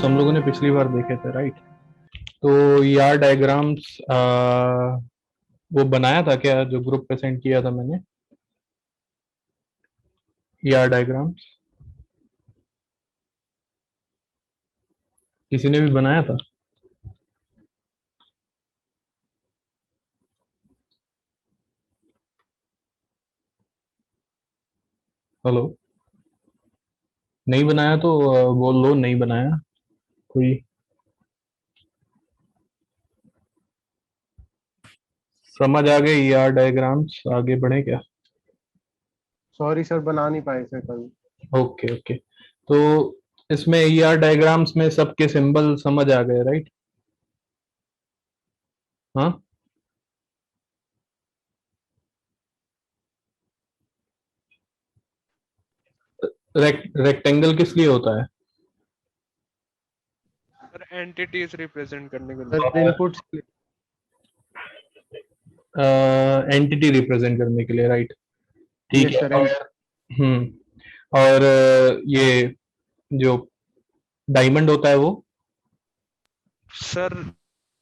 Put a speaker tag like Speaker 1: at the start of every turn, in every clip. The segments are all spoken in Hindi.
Speaker 1: हम लोगों ने पिछली बार देखे थे, राइट? तो यार डायग्राम्स वो बनाया था क्या, जो ग्रुप पे सेंड किया था मैंने? यार डायग्राम्स किसी ने भी बनाया था? हेलो? नहीं बनाया तो बोल लो नहीं बनाया कोई। समझ आ गई यार डायग्राम्स, आगे बढ़े क्या?
Speaker 2: सॉरी सर, बना नहीं पाए थे कल।
Speaker 1: Okay okay. तो इसमें यार डायग्राम्स में सबके सिंबल समझ आ गए, राइट? हाँ। रेक्टेंगल किस लिए होता है?
Speaker 3: सर एंटिटीज रिप्रेजेंट करने के लिए।
Speaker 2: Sir inputs.
Speaker 1: एंटिटी रिप्रेजेंट करने के लिए, राइट? ठीक
Speaker 2: यस
Speaker 1: है।
Speaker 2: सर।
Speaker 1: और और ये जो डायमंड होता है वो
Speaker 3: सर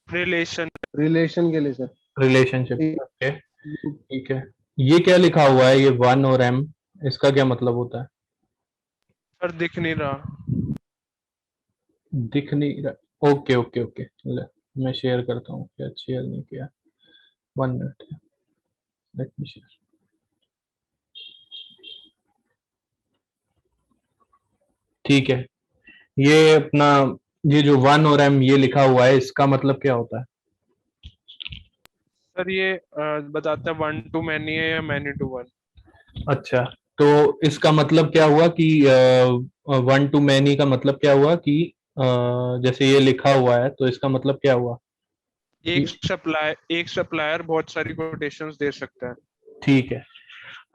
Speaker 3: रिलेशन।
Speaker 2: रिलेशन के लिए सर।
Speaker 1: रिलेशनशिप। ओके, ठीक है। ये क्या लिखा हुआ है, ये वन और एम, इसका क्या मतलब होता है?
Speaker 3: सर दिख नहीं रहा।
Speaker 1: दिख नहीं रहा? ओके ओके ओके, ले मैं शेयर करता हूँ, क्या शेयर नहीं किया? 1 मिनट, लेट मी शेयर। ठीक है। ये अपना, ये जो वन और एम ये लिखा हुआ है, इसका मतलब क्या होता है?
Speaker 3: सर ये बताता है वन टू मैनी है या मैनी टू वन।
Speaker 1: अच्छा, तो इसका मतलब क्या हुआ कि वन टू मैनी का मतलब क्या हुआ कि जैसे ये लिखा हुआ है तो इसका मतलब क्या हुआ कि
Speaker 3: एक सप्लायर बहुत सारी कोटेशंस दे सकता है।
Speaker 1: ठीक है।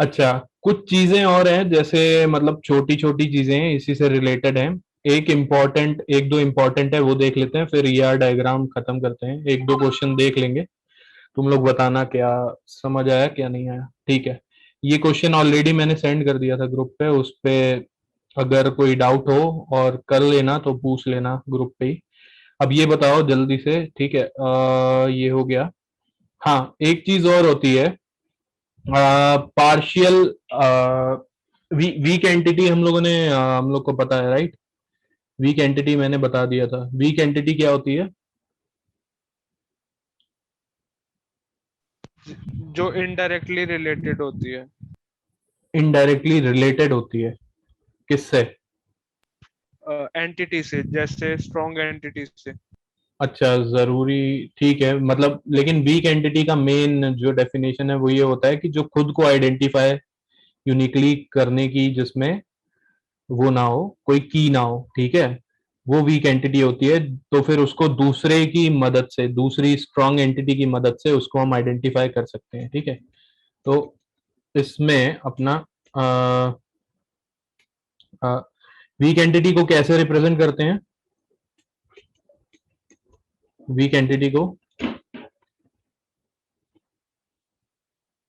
Speaker 1: अच्छा, कुछ चीजें और हैं, जैसे मतलब छोटी छोटी चीजें हैं, इसी से रिलेटेड हैं। एक दो इम्पोर्टेंट है, वो देख लेते हैं, फिर यार डायग्राम खत्म करते हैं। एक दो क्वेश्चन देख लेंगे, तुम लोग बताना क्या समझ आया क्या नहीं आया, ठीक है? ये क्वेश्चन ऑलरेडी मैंने सेंड कर दिया था ग्रुप पे, उस पे अगर कोई डाउट हो और कर लेना तो पूछ लेना ग्रुप पे ही। अब ये बताओ जल्दी से, ठीक है? ये हो गया। हाँ, एक चीज और होती है, पार्शियल वीक एंटिटी। हम लोगों ने हम लोग को पता है, राइट? वीक एंटिटी मैंने बता दिया था। वीक एंटिटी क्या होती है?
Speaker 3: जो इनडायरेक्टली रिलेटेड होती है।
Speaker 1: इनडायरेक्टली रिलेटेड होती है किससे?
Speaker 3: एंटिटी से, जैसे स्ट्रॉन्ग एंटिटी से।
Speaker 1: अच्छा, जरूरी, ठीक है। मतलब लेकिन वीक एंटिटी का मेन जो डेफिनेशन है वो ये होता है कि जो खुद को आइडेंटिफाई यूनिकली करने की, जिसमें वो ना हो, कोई की ना हो, ठीक है? वो वीक एंटिटी होती है। तो फिर उसको दूसरे की मदद से, दूसरी स्ट्रांग एंटिटी की मदद से उसको हम आइडेंटिफाई कर सकते हैं, ठीक है? तो इसमें अपना वीक एंटिटी को कैसे रिप्रेजेंट करते हैं? वीक एंटिटी को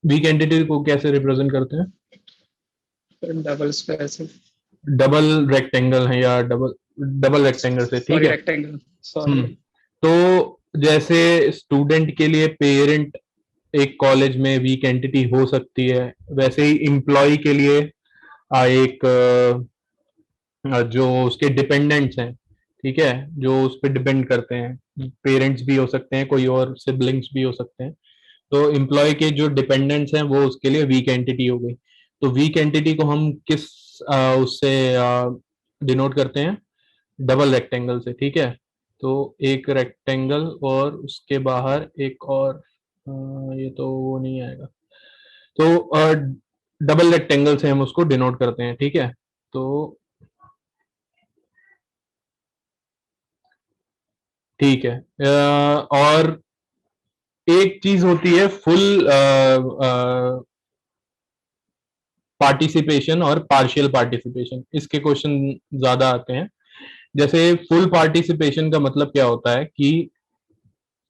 Speaker 1: वीक एंटिटी को कैसे रिप्रेजेंट करते हैं?
Speaker 4: Double space.
Speaker 1: डबल रेक्टेंगल है या डबल डबल रेक्टेंगल से, ठीक
Speaker 4: सॉरी
Speaker 1: है?
Speaker 4: रेक्टेंगल।
Speaker 1: हम्म।
Speaker 4: सॉरी।
Speaker 1: तो जैसे स्टूडेंट के लिए पेरेंट एक कॉलेज में वीक एंटिटी हो सकती है, वैसे ही एम्प्लॉय के लिए एक जो उसके डिपेंडेंट्स हैं, ठीक है, जो उस पर डिपेंड करते हैं, पेरेंट्स भी हो सकते हैं, कोई और सिबलिंग्स भी हो सकते हैं। तो एम्प्लॉय के जो डिपेंडेंट्स हैं वो उसके लिए वीक एंटिटी हो गई। तो वीक एंटिटी को हम किस उससे डिनोट करते हैं? डबल रेक्टेंगल से, ठीक है? तो एक रेक्टेंगल और उसके बाहर एक और ये तो वो नहीं आएगा। तो डबल रेक्टेंगल से हम उसको डिनोट करते हैं, ठीक है? तो ठीक है। और एक चीज होती है फुल पार्टिसिपेशन और पार्शियल पार्टिसिपेशन, इसके क्वेश्चन ज्यादा आते हैं। जैसे फुल पार्टिसिपेशन का मतलब क्या होता है कि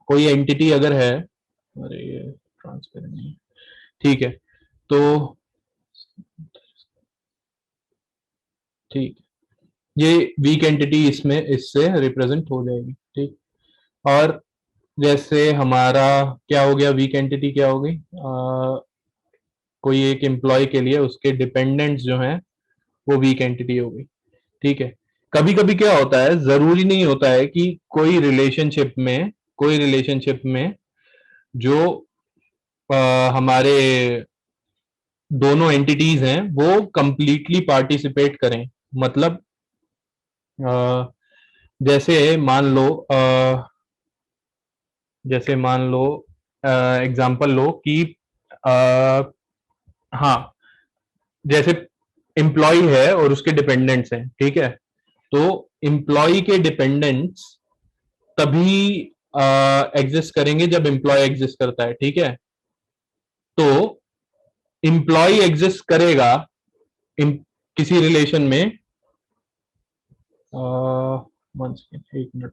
Speaker 1: कोई एंटिटी अगर है, अरे ये ट्रांसपेरेंट नहीं है, ठीक है? तो ठीक है, ये वीक एंटिटी इसमें इससे रिप्रेजेंट हो जाएगी, ठीक। और जैसे हमारा क्या हो गया, वीक एंटिटी क्या हो गई, कोई एक एम्प्लॉय के लिए उसके डिपेंडेंट्स जो हैं वो वीक एंटिटी हो गई, ठीक है। कभी कभी क्या होता है, जरूरी नहीं होता है कि कोई रिलेशनशिप में जो हमारे दोनों एंटिटीज हैं वो कंप्लीटली पार्टिसिपेट करें। मतलब अ, जैसे मान लो जैसे मान लो एग्जांपल लो कि अ, हाँ, जैसे एम्प्लॉय है और उसके डिपेंडेंट्स हैं, ठीक है। तो एम्प्लॉय के डिपेंडेंट्स तभी एग्जिस्ट करेंगे जब एम्प्लॉय एग्जिस्ट करता है, ठीक है। तो एम्प्लॉय एग्जिस्ट करेगा किसी रिलेशन में, वन सेकेंड, एक मिनट,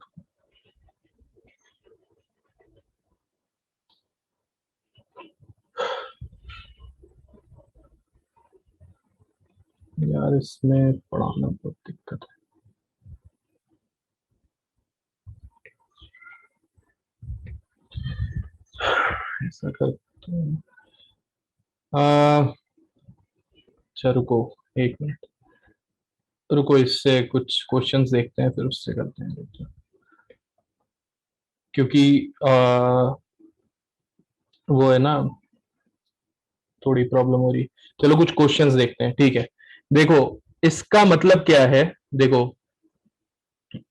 Speaker 1: यार इसमें पढ़ाना बहुत दिक्कत है। ऐसा करते हैं, अच्छा रुको, एक मिनट रुको, इससे कुछ क्वेश्चंस देखते हैं फिर उससे करते हैं, क्योंकि वो है ना, थोड़ी प्रॉब्लम हो रही है। चलो कुछ क्वेश्चंस देखते हैं, ठीक है। देखो इसका मतलब क्या है, देखो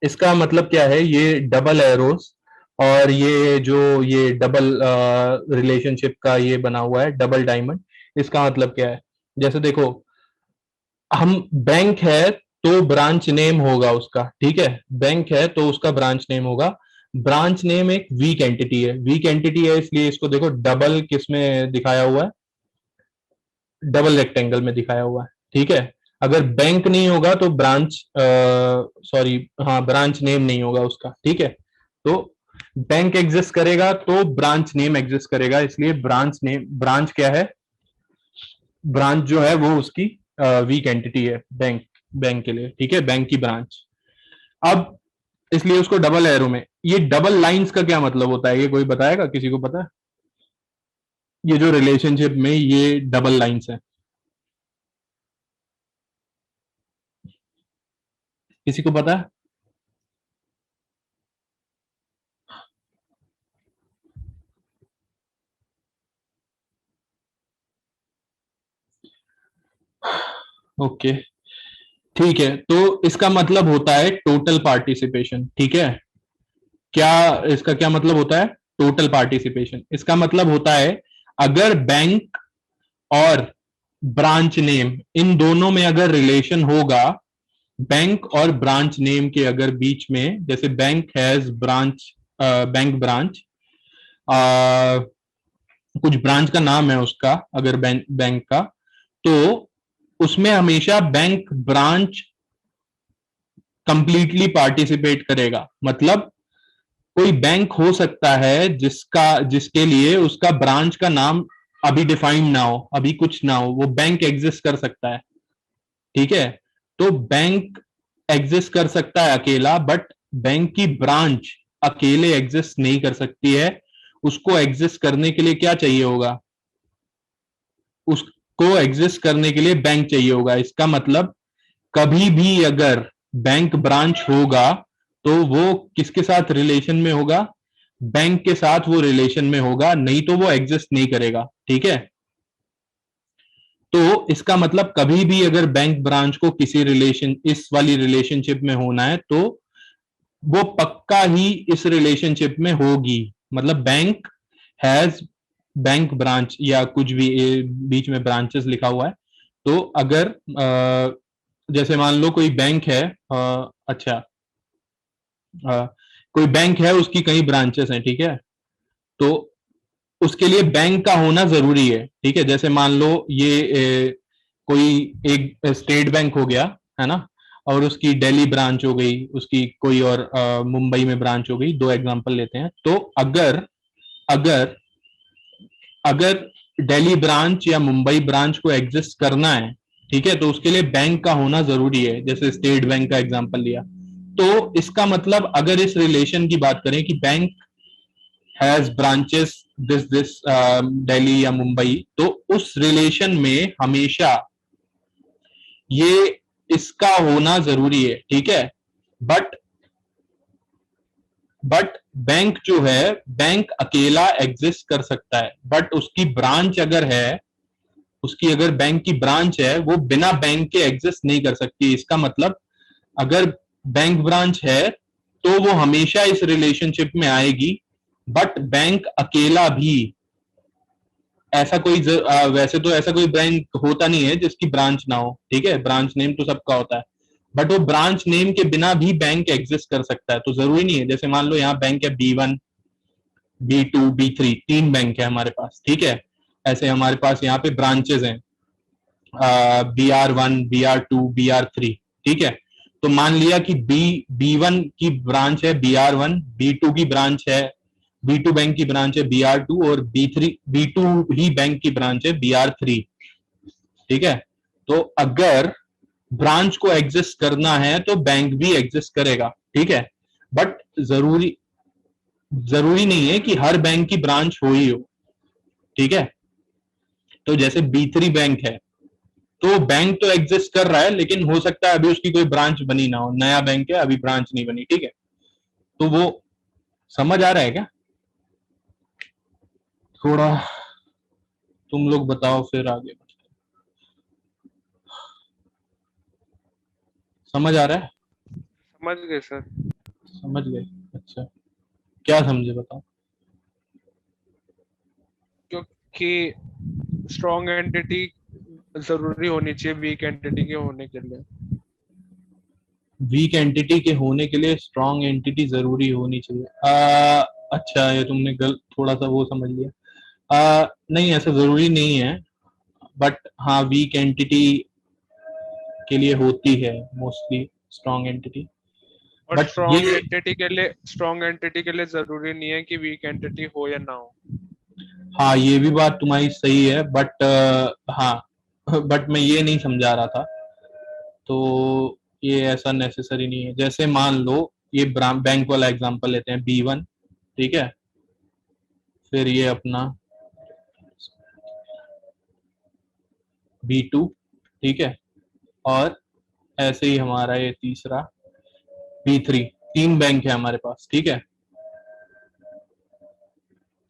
Speaker 1: इसका मतलब क्या है, ये डबल एरोस और ये जो ये डबल रिलेशनशिप का ये बना हुआ है डबल डायमंड, इसका मतलब क्या है। जैसे देखो, हम बैंक है तो ब्रांच नेम होगा उसका, ठीक है। बैंक है तो उसका ब्रांच नेम होगा। ब्रांच नेम एक वीक एंटिटी है, वीक एंटिटी है इसलिए इसको देखो डबल किस में दिखाया हुआ है, डबल रेक्टेंगल में दिखाया हुआ है, ठीक है। अगर बैंक नहीं होगा तो ब्रांच सॉरी हाँ ब्रांच नेम नहीं होगा उसका, ठीक है। तो बैंक एग्जिस्ट करेगा तो ब्रांच नेम एग्जिस्ट करेगा, इसलिए ब्रांच नेम, ब्रांच क्या है, ब्रांच जो है वो उसकी वीक एंटिटी है बैंक, बैंक के लिए, ठीक है, बैंक की ब्रांच। अब इसलिए उसको डबल एरो में, ये डबल लाइंस का क्या मतलब होता है, ये कोई बताएगा, किसी को पता है? ये जो रिलेशनशिप में ये डबल लाइंस है, किसी को पता है? ओके, ठीक है। तो इसका मतलब होता है टोटल पार्टिसिपेशन, ठीक है। क्या इसका क्या मतलब होता है, टोटल पार्टिसिपेशन? इसका मतलब होता है अगर बैंक और ब्रांच नेम इन दोनों में अगर रिलेशन होगा, बैंक और ब्रांच नेम के अगर बीच में, जैसे bank has branch, bank branch, कुछ ब्रांच का नाम है उसका, अगर बैंक बैंक का, तो उसमें हमेशा बैंक ब्रांच कंप्लीटली पार्टिसिपेट करेगा। मतलब कोई बैंक हो सकता है जिसका, जिसके लिए उसका ब्रांच का नाम अभी डिफाइंड ना हो, अभी कुछ ना हो, वो बैंक एग्जिस्ट कर सकता है, ठीक है। तो बैंक एग्जिस्ट कर सकता है अकेला, बट बैंक की ब्रांच अकेले एग्जिस्ट नहीं कर सकती है। उसको एग्जिस्ट करने के लिए क्या चाहिए होगा, उसको एग्जिस्ट करने के लिए बैंक चाहिए होगा। इसका मतलब कभी भी अगर बैंक ब्रांच होगा तो वो किसके साथ रिलेशन में होगा, बैंक के साथ वो रिलेशन में होगा, नहीं तो वो एग्जिस्ट नहीं करेगा, ठीक है। तो इसका मतलब कभी भी अगर बैंक ब्रांच को किसी रिलेशन, इस वाली रिलेशनशिप में होना है तो वो पक्का ही इस रिलेशनशिप में होगी। मतलब बैंक हैज बैंक ब्रांच या कुछ भी बीच में ब्रांचेस लिखा हुआ है, तो अगर जैसे मान लो कोई बैंक है, अच्छा कोई बैंक है उसकी कई ब्रांचेस हैं, ठीक है। तो उसके लिए बैंक का होना जरूरी है, ठीक है। जैसे मान लो ये कोई एक स्टेट बैंक हो गया, है ना, और उसकी दिल्ली ब्रांच हो गई, उसकी कोई और मुंबई में ब्रांच हो गई, दो एग्जांपल लेते हैं। तो अगर अगर अगर दिल्ली ब्रांच या मुंबई ब्रांच को एग्जिस्ट करना है, ठीक है, तो उसके लिए बैंक का होना जरूरी है, जैसे स्टेट बैंक का एग्जांपल लिया। तो इसका मतलब अगर इस रिलेशन की बात करें कि bank has branches this Delhi या मुंबई, तो उस रिलेशन में हमेशा ये इसका होना जरूरी है, ठीक है। बट बैंक जो है, बैंक अकेला एग्जिस्ट कर सकता है, बट उसकी ब्रांच अगर है, उसकी अगर बैंक की ब्रांच है, वो बिना बैंक के एग्जिस्ट नहीं कर सकती। इसका मतलब अगर बैंक ब्रांच है तो वो हमेशा इस रिलेशनशिप में आएगी, बट बैंक अकेला भी ऐसा कोई वैसे तो ऐसा कोई बैंक होता नहीं है जिसकी ब्रांच ना हो, ठीक है, ब्रांच नेम तो सबका होता है, बट वो ब्रांच नेम के बिना भी बैंक एग्जिस्ट कर सकता है। तो जरूरी नहीं है, जैसे मान लो यहाँ बैंक है B1, B2, B3, 3 बैंक है हमारे पास, ठीक है। ऐसे हमारे पास यहाँ पे ब्रांचेस हैं BR1, BR2, BR3, ठीक है। तो मान लिया कि B1 की ब्रांच है BR1, B2 की ब्रांच है, B2 बैंक की ब्रांच है BR2, और B2 ही बैंक की ब्रांच है BR3, ठीक है। तो अगर ब्रांच को एग्जिस्ट करना है तो बैंक भी एग्जिस्ट करेगा, ठीक है। बट जरूरी नहीं है कि हर बैंक की ब्रांच हो ही हो, ठीक है। तो जैसे B3 बैंक है, तो बैंक तो एग्जिस्ट कर रहा है, लेकिन हो सकता है अभी उसकी कोई ब्रांच बनी ना हो, नया बैंक है, अभी ब्रांच नहीं बनी, ठीक है। तो वो समझ आ रहा है क्या? थोड़ा तुम लोग बताओ फिर आगे समझ आ रहा है?
Speaker 3: समझ गए सर।
Speaker 1: समझ गए? अच्छा, क्या समझे बताओ।
Speaker 3: क्योंकि स्ट्रॉन्ग एंटिटी जरूरी होनी चाहिए वीक एंटिटी के होने के लिए।
Speaker 1: वीक एंटिटी के होने के लिए स्ट्रॉन्ग एंटिटी जरूरी होनी चाहिए। अच्छा, ये तुमने थोड़ा सा वो समझ लिया। नहीं, ऐसा जरूरी नहीं है, बट हाँ वीक एंटिटी के लिए होती है मोस्टली स्ट्रॉन्ग एंटिटी।
Speaker 3: और
Speaker 1: बट ये
Speaker 3: स्ट्रॉन्ग एंटिटी के लिए जरूरी नहीं है कि वीक एंटिटी हो या ना हो।
Speaker 1: हाँ, ये भी बात तुम्हारी सही है, बट हाँ बट मैं ये नहीं समझा रहा था। तो ये ऐसा नेसेसरी नहीं है। जैसे मान लो ये बैंक वाला एग्जांपल लेते हैं, B1, ठीक है, फिर ये अपना B2, ठीक है, और ऐसे ही हमारा ये तीसरा B3। 3 बैंक है हमारे पास, ठीक है,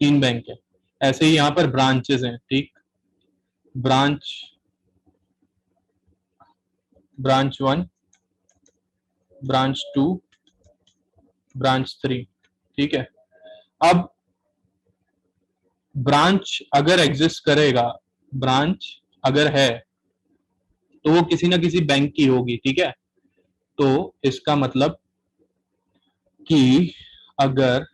Speaker 1: 3 बैंक है। ऐसे ही यहाँ पर ब्रांचेस हैं, ठीक, ब्रांच 1, ब्रांच 2, ब्रांच 3, ठीक है। अब ब्रांच अगर एग्जिस्ट करेगा, ब्रांच अगर है, तो वो किसी ना किसी बैंक की होगी, ठीक है। तो इसका मतलब कि अगर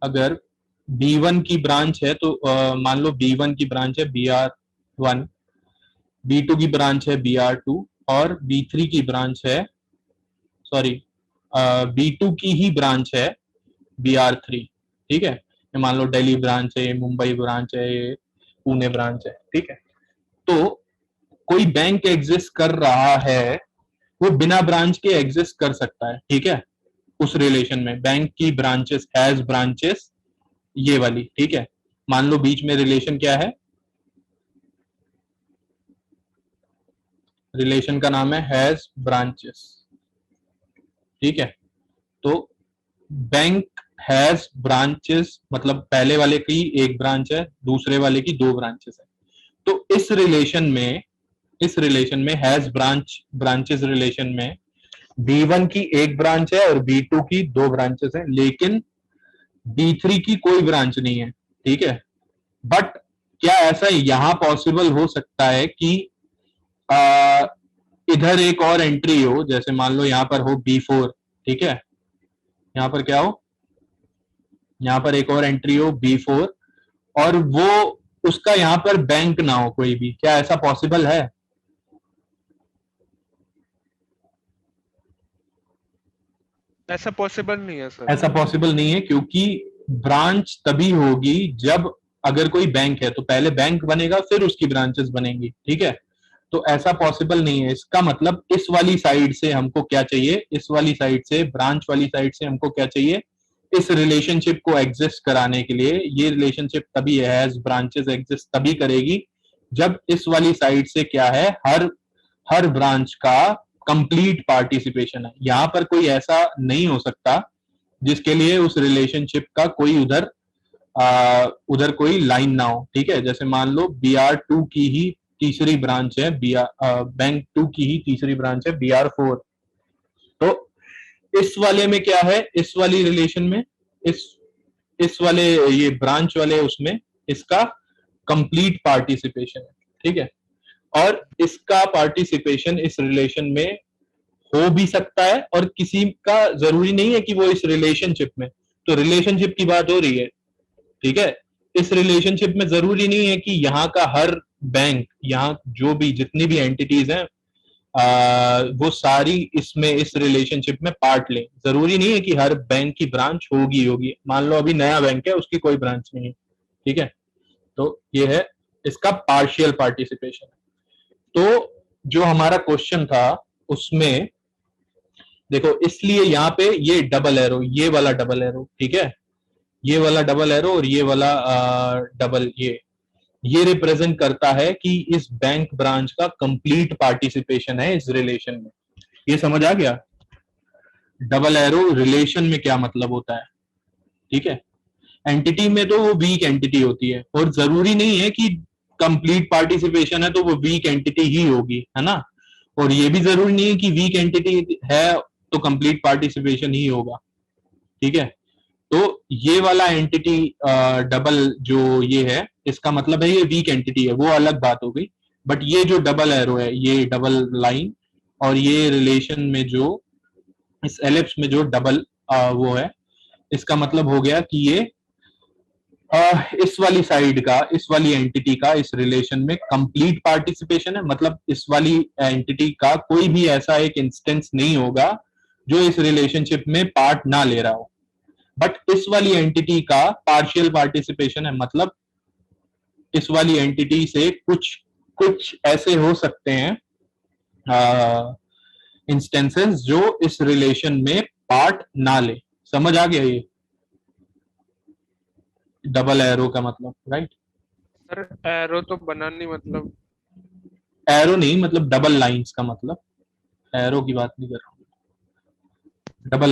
Speaker 1: अगर B1 की ब्रांच है, तो मान लो B1 की ब्रांच है BR1, B2 की ब्रांच है BR2, और B3 की ब्रांच है, सॉरी, B2 की ही ब्रांच है BR3, ठीक है। ये मान लो दिल्ली ब्रांच है, ये मुंबई ब्रांच है, ये पुणे ब्रांच है, ठीक है। तो कोई बैंक एग्जिस्ट कर रहा है, वो बिना ब्रांच के एग्जिस्ट कर सकता है, ठीक है। उस रिलेशन में बैंक की ब्रांचेस, हैज ब्रांचेस, ये वाली, ठीक है। मान लो बीच में रिलेशन क्या है, रिलेशन का नाम है हैज ब्रांचेस, ठीक है। तो बैंक हैज ब्रांचेस मतलब पहले वाले की एक ब्रांच है, दूसरे वाले की 2 ब्रांचेस है। तो इस रिलेशन में हैज ब्रांचेस रिलेशन में B1 की एक ब्रांच है और B2 की 2 ब्रांचेस हैं, लेकिन B3 की कोई ब्रांच नहीं है, ठीक है। बट क्या ऐसा यहां पॉसिबल हो सकता है कि आ, इधर एक और एंट्री हो, जैसे मान लो यहां पर हो B4, ठीक है, यहां पर क्या हो, यहां पर एक और एंट्री हो B4, और वो उसका यहां पर बैंक ना हो कोई भी, क्या ऐसा पॉसिबल है?
Speaker 3: ऐसा पॉसिबल नहीं है सर।
Speaker 1: ऐसा पॉसिबल नहीं है, क्योंकि ब्रांच तभी होगी जब अगर कोई बैंक है तो पहले बैंक बनेगा फिर उसकी ब्रांचेस बनेंगी, ठीक है। तो ऐसा पॉसिबल नहीं है। इसका मतलब इस वाली साइड से हमको क्या चाहिए, इस वाली साइड से, ब्रांच वाली साइड से हमको क्या चाहिए, इस रिलेशनशिप को एग्जिस्ट कराने के लिए। ये रिलेशनशिप तभी हैज ब्रांचेस एग्जिस्ट तभी करेगी जब इस वाली साइड से क्या है, हर ब्रांच का कंप्लीट पार्टिसिपेशन है। यहां पर कोई ऐसा नहीं हो सकता जिसके लिए उस रिलेशनशिप का कोई उधर कोई लाइन ना हो, ठीक है। जैसे मान लो BR2 की ही तीसरी ब्रांच है, बैंक 2 की ही तीसरी ब्रांच है BR4। तो इस वाले में क्या है, इस वाली रिलेशन में, इस वाले ये ब्रांच वाले उसमें इसका कंप्लीट पार्टिसिपेशन है, ठीक है। और इसका पार्टिसिपेशन इस रिलेशन में हो भी सकता है और किसी का जरूरी नहीं है कि वो इस रिलेशनशिप में, तो रिलेशनशिप की बात हो रही है, ठीक है। इस रिलेशनशिप में जरूरी नहीं है कि यहाँ का हर बैंक, यहाँ जो भी जितनी भी एंटिटीज हैं वो सारी इसमें इस रिलेशनशिप में पार्ट लें। जरूरी नहीं है कि हर बैंक की ब्रांच होगी। मान लो अभी नया बैंक है, उसकी कोई ब्रांच नहीं है, ठीक है। तो ये है इसका पार्शियल पार्टिसिपेशन। तो जो हमारा क्वेश्चन था उसमें देखो, इसलिए यहाँ पे ये डबल एरो, ये वाला डबल एरो, ठीक है, ये वाला डबल एरो और ये वाला डबल, ये रिप्रेजेंट करता है कि इस बैंक ब्रांच का कंप्लीट पार्टिसिपेशन है इस रिलेशन में। ये समझ आ गया? डबल एरो रिलेशन में क्या मतलब होता है, ठीक है। एंटिटी में तो वो वीक एंटिटी होती है और जरूरी नहीं है कि कंप्लीट पार्टिसिपेशन है तो वो वीक एंटिटी ही होगी, है ना। और ये भी जरूरी नहीं है कि वीक एंटिटी है तो कंप्लीट पार्टिसिपेशन ही होगा, ठीक है। तो ये वाला एंटिटी डबल जो ये है, इसका मतलब है ये वीक एंटिटी है, वो अलग बात हो गई। बट ये जो डबल एरो है, ये डबल लाइन और ये रिलेशन में जो इस एलिप्स में जो डबल वो है, इसका मतलब हो गया कि ये इस वाली साइड का, इस वाली एंटिटी का इस रिलेशन में कंप्लीट पार्टिसिपेशन है। मतलब इस वाली एंटिटी का कोई भी ऐसा एक इंस्टेंस नहीं होगा जो इस रिलेशनशिप में पार्ट ना ले रहा हो। बट इस वाली एंटिटी का पार्शियल पार्टिसिपेशन है, मतलब इस वाली एंटिटी से कुछ ऐसे हो सकते हैं इंस्टेंसेस जो इस रिलेशन में पार्ट ना ले। समझ आ गया ये डबल एरो का मतलब, राइट?
Speaker 3: सर एरो तो बना नहीं, मतलब
Speaker 1: एरो नहीं, मतलब डबल लाइंस का मतलब, एरो की बात नहीं कर रहा हूँ, डबल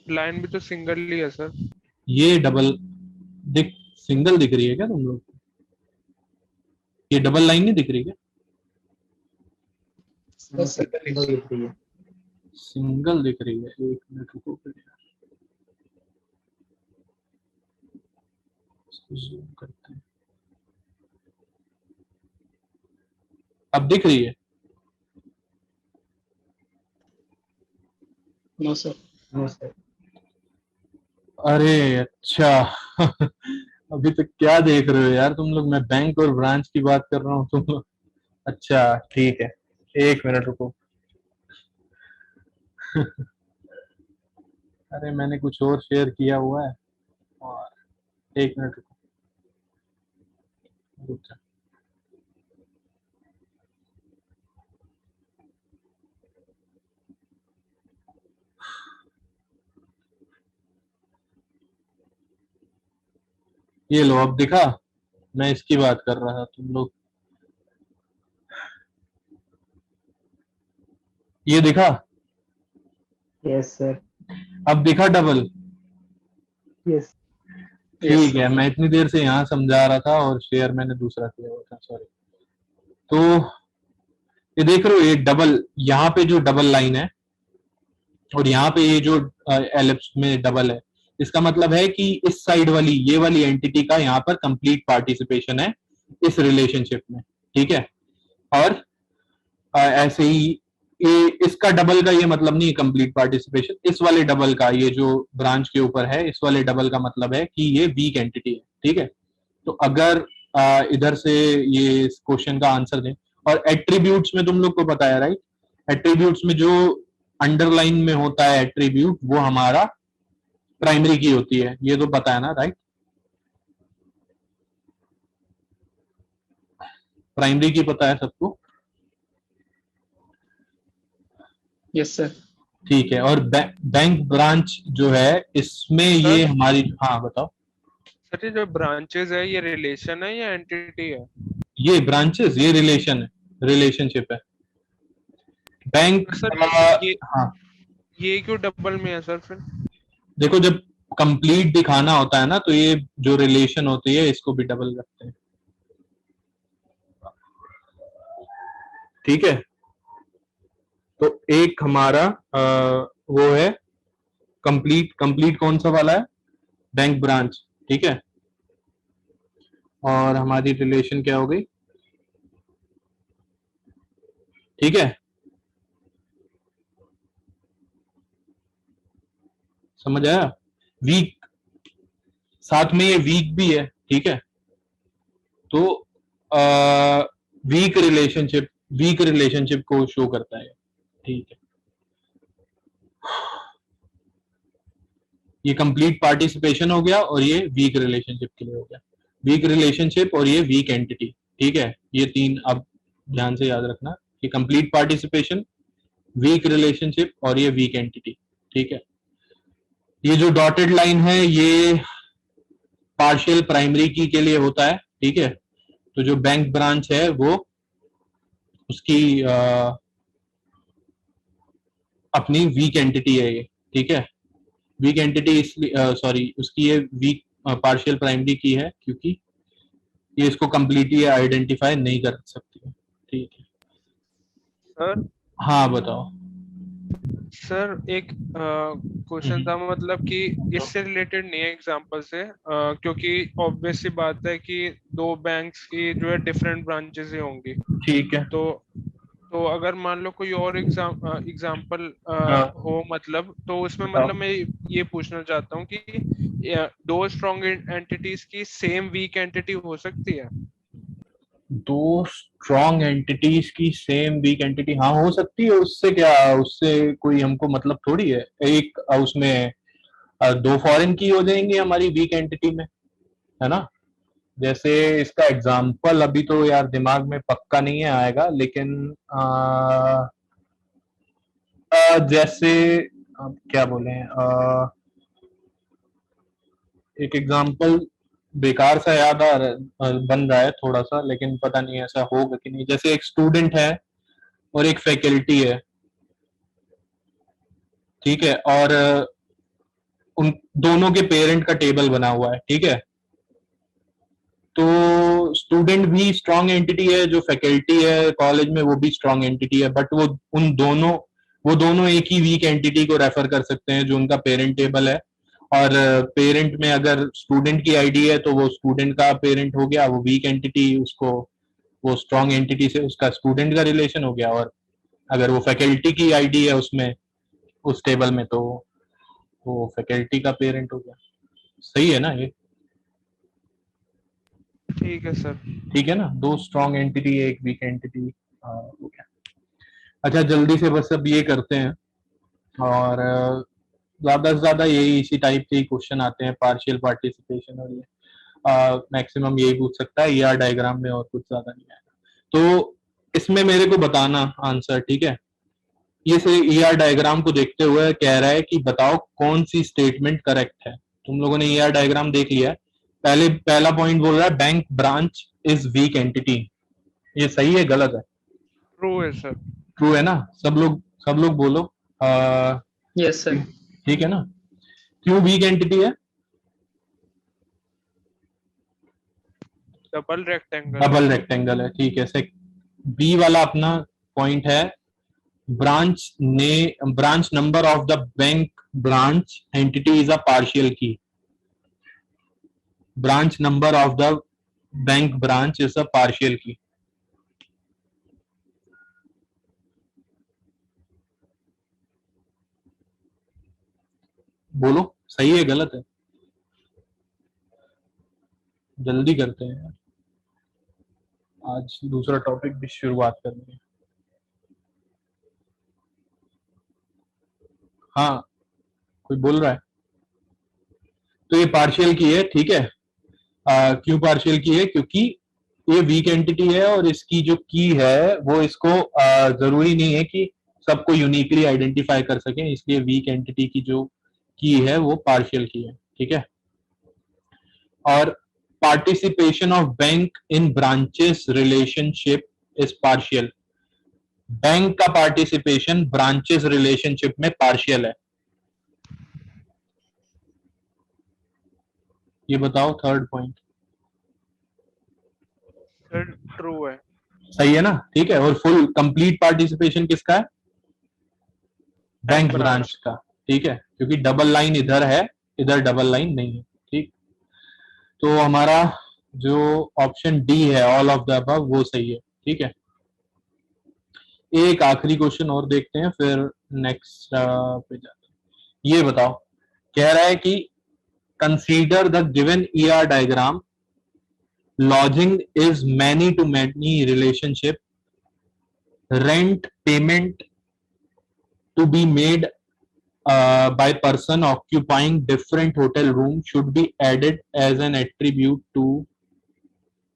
Speaker 3: लाइन भी तो सिंगल ही है सर।
Speaker 1: ये डबल सिंगल दिख रही है क्या तुम लोग को? ये डबल लाइन नहीं दिख रही क्या? सिंगल दिख रही है। एक मिनट रुको फिर यार, इसको जूम करते हैं। अब दिख रही है?
Speaker 4: No sir.
Speaker 2: No sir.
Speaker 1: अरे अच्छा अभी तक क्या देख रहे हो यार तुम लोग? मैं बैंक और ब्रांच की बात कर रहा हूँ, तुम लोग। अच्छा ठीक है, एक मिनट रुको अरे मैंने कुछ और शेयर किया हुआ है, और एक मिनट रुको, रुक जा। ये लो, अब दिखा? मैं इसकी बात कर रहा था, तुम लोग ये दिखा?
Speaker 2: Yes sir.
Speaker 1: अब दिखा डबल?
Speaker 2: यस।
Speaker 1: ठीक है, मैं इतनी देर से यहाँ समझा रहा था और शेयर मैंने दूसरा किया हुआ था, सॉरी। तो ये देख रहे हो, ये डबल, यहाँ पे जो डबल लाइन है और यहाँ पे ये जो एलिप्स में डबल है, इसका मतलब है कि इस साइड वाली, ये वाली एंटिटी का यहाँ पर कंप्लीट पार्टिसिपेशन है इस रिलेशनशिप में, ठीक है। और ऐसे ही ये इसका डबल का ये मतलब नहीं है कंप्लीट पार्टिसिपेशन। इस वाले डबल का, ये जो ब्रांच के ऊपर है, इस वाले डबल का मतलब है कि ये वीक एंटिटी है, ठीक है। तो अगर इधर से ये इस क्वेश्चन का आंसर दें, और एट्रीब्यूट्स में तुम लोग को पता है, राइट? एट्रीब्यूट्स में जो अंडरलाइन में होता है एट्रीब्यूट, वो हमारा प्राइमरी की होती है, ये तो पता है ना, राइट? प्राइमरी की पता है सबको?
Speaker 4: Yes sir.
Speaker 1: ठीक है। और बैंक ब्रांच जो है इसमें ये
Speaker 3: सर
Speaker 1: हमारी, हाँ बताओ।
Speaker 3: सर ये जो ब्रांचेस है ये रिलेशन है या एंटिटी है?
Speaker 1: ये ब्रांचेस, ये रिलेशन है, रिलेशनशिप है। बैंक
Speaker 3: सर ये
Speaker 1: हाँ,
Speaker 3: ये क्यों डबल में है सर फिर?
Speaker 1: देखो जब कंप्लीट दिखाना होता है ना तो ये जो रिलेशन होती है इसको भी डबल रखते हैं। ठीक है। तो एक हमारा वो है कंप्लीट। कंप्लीट कौन सा वाला है? Bank branch. ठीक है। और हमारी रिलेशन क्या हो गई? ठीक है, समझ आया? वीक, साथ में ये वीक भी है। ठीक है। तो वीक रिलेशनशिप, वीक रिलेशनशिप को शो करता है। ठीक है। ये कंप्लीट पार्टिसिपेशन हो गया और ये वीक रिलेशनशिप के लिए हो गया। वीक रिलेशनशिप और ये वीक एंटिटी। ठीक है, ये तीन अब ध्यान से याद रखना कि कंप्लीट पार्टिसिपेशन, वीक रिलेशनशिप और ये वीक एंटिटी। ठीक है। ये जो डॉटेड लाइन है ये पार्शियल प्राइमरी की के लिए होता है। ठीक है। तो जो बैंक ब्रांच है वो उसकी अपनी वीक एंटिटी है ये। ठीक है। वीक एंटिटी इसलिए सॉरी उसकी ये वीक पार्शियल प्राइमरी की है क्योंकि ये इसको कंप्लीटली आइडेंटिफाई नहीं कर सकती है। ठीक है।
Speaker 3: सर
Speaker 1: हाँ बताओ।
Speaker 3: सर एक क्वेश्चन था, मतलब कि इससे रिलेटेड नहीं है एग्जांपल से, क्योंकि ऑब्वियस सी बात है कि दो बैंक्स की जो है डिफरेंट ब्रांचेस ही होंगी।
Speaker 1: ठीक है।
Speaker 3: तो अगर मान लो कोई और एग्जांपल
Speaker 1: हाँ
Speaker 3: हो, मतलब तो उसमें
Speaker 1: बताओ।
Speaker 3: मतलब मैं ये पूछना चाहता हूँ कि दो स्ट्रॉन्ग एंटिटीज की सेम वीक एंटिटी हो सकती है?
Speaker 1: दो स्ट्रॉन्ग एंटिटीज की सेम वीक एंटिटी, हाँ हो सकती है। उससे क्या, उससे कोई हमको मतलब थोड़ी है। एक उसमें दो फॉरेन की हो जाएंगी हमारी वीक एंटिटी में, है ना? जैसे इसका एग्जांपल अभी तो यार दिमाग में पक्का नहीं है आएगा, लेकिन जैसे क्या बोले, एक एग्जांपल बेकार सा याद बन रहा है थोड़ा सा, लेकिन पता नहीं ऐसा होगा कि नहीं। जैसे एक स्टूडेंट है और एक फैकल्टी है। ठीक है। और उन दोनों के पेरेंट का टेबल बना हुआ है। ठीक है। तो स्टूडेंट भी स्ट्रांग एंटिटी है, जो फैकल्टी है कॉलेज में वो भी स्ट्रांग एंटिटी है, बट वो दोनों एक ही वीक एंटिटी को रेफर कर सकते हैं जो उनका पेरेंट टेबल है। और पेरेंट में अगर स्टूडेंट की आईडी है तो वो स्टूडेंट का पेरेंट हो गया, वो वीक एंटिटी, उसको वो स्ट्रांग एंटिटी से उसका स्टूडेंट का रिलेशन हो गया। और अगर वो फैकल्टी की आईडी है उसमें, उस टेबल में, तो वो फैकल्टी का पेरेंट हो गया। सही है ना ये?
Speaker 3: ठीक है सर।
Speaker 1: ठीक है ना? दो स्ट्रॉन्ग एंटिटी, एक वीक एंटिटी हो गया। अच्छा जल्दी से बस अब ये करते हैं। और ज्यादा से ज्यादा यही इसी टाइप के क्वेश्चन आते हैं, पार्शियल पार्टिसिपेशन। और ये मैक्सिमम यही पूछ सकता है ईआर डायग्राम में, और कुछ ज्यादा नहीं आएगा। तो इसमें मेरे को बताना आंसर। ठीक है। ये से ईआर डायग्राम को देखते हुए कह रहा है कि बताओ कौन सी स्टेटमेंट करेक्ट है। तुम लोगों ने ईआर डायग्राम देख लिया है। पहला पॉइंट बोल रहा है bank branch is weak entity. ये सही है गलत है?
Speaker 3: ट्रू है सर।
Speaker 1: ट्रू है ना? सब लोग बोलो।
Speaker 4: Yes sir.
Speaker 1: ठीक है ना? क्यों वीक एंटिटी है?
Speaker 3: Double rectangle.
Speaker 1: डबल रेक्टेंगल है। ठीक है। बी वाला अपना पॉइंट है branch number of the bank branch entity is a partial key. Branch number of the bank branch is a partial key. बोलो सही है गलत है? जल्दी करते हैं यार, आज दूसरा टॉपिक भी शुरुआत करनी है। हाँ कोई बोल रहा है? तो ये पार्शियल की है। ठीक है। क्यों पार्शियल की है? क्योंकि ये वीक एंटिटी है और इसकी जो की है वो इसको जरूरी नहीं है कि सबको यूनिकली आइडेंटिफाई कर सके, इसलिए वीक एंटिटी की जो की है वो पार्शियल की है, ठीक है। और participation of bank in branches relationship is partial. Bank का पार्टिसिपेशन ब्रांचेस रिलेशनशिप में पार्शियल है। ये बताओ थर्ड पॉइंट।
Speaker 3: सर ट्रू है।
Speaker 1: सही है ना, ठीक है। और फुल कंप्लीट पार्टिसिपेशन किसका है? बैंक ब्रांच का, ठीक है, क्योंकि डबल लाइन इधर है, इधर डबल लाइन नहीं है, ठीक। तो हमारा जो ऑप्शन डी है ऑल ऑफ द अबव वो सही है, ठीक है। एक आखिरी क्वेश्चन और देखते हैं फिर नेक्स्ट पे जाते हैं। ये बताओ, कह रहा है कि consider the given ER diagram, lodging is many to many relationship, rent payment to be made by person occupying different hotel room should be added as an attribute to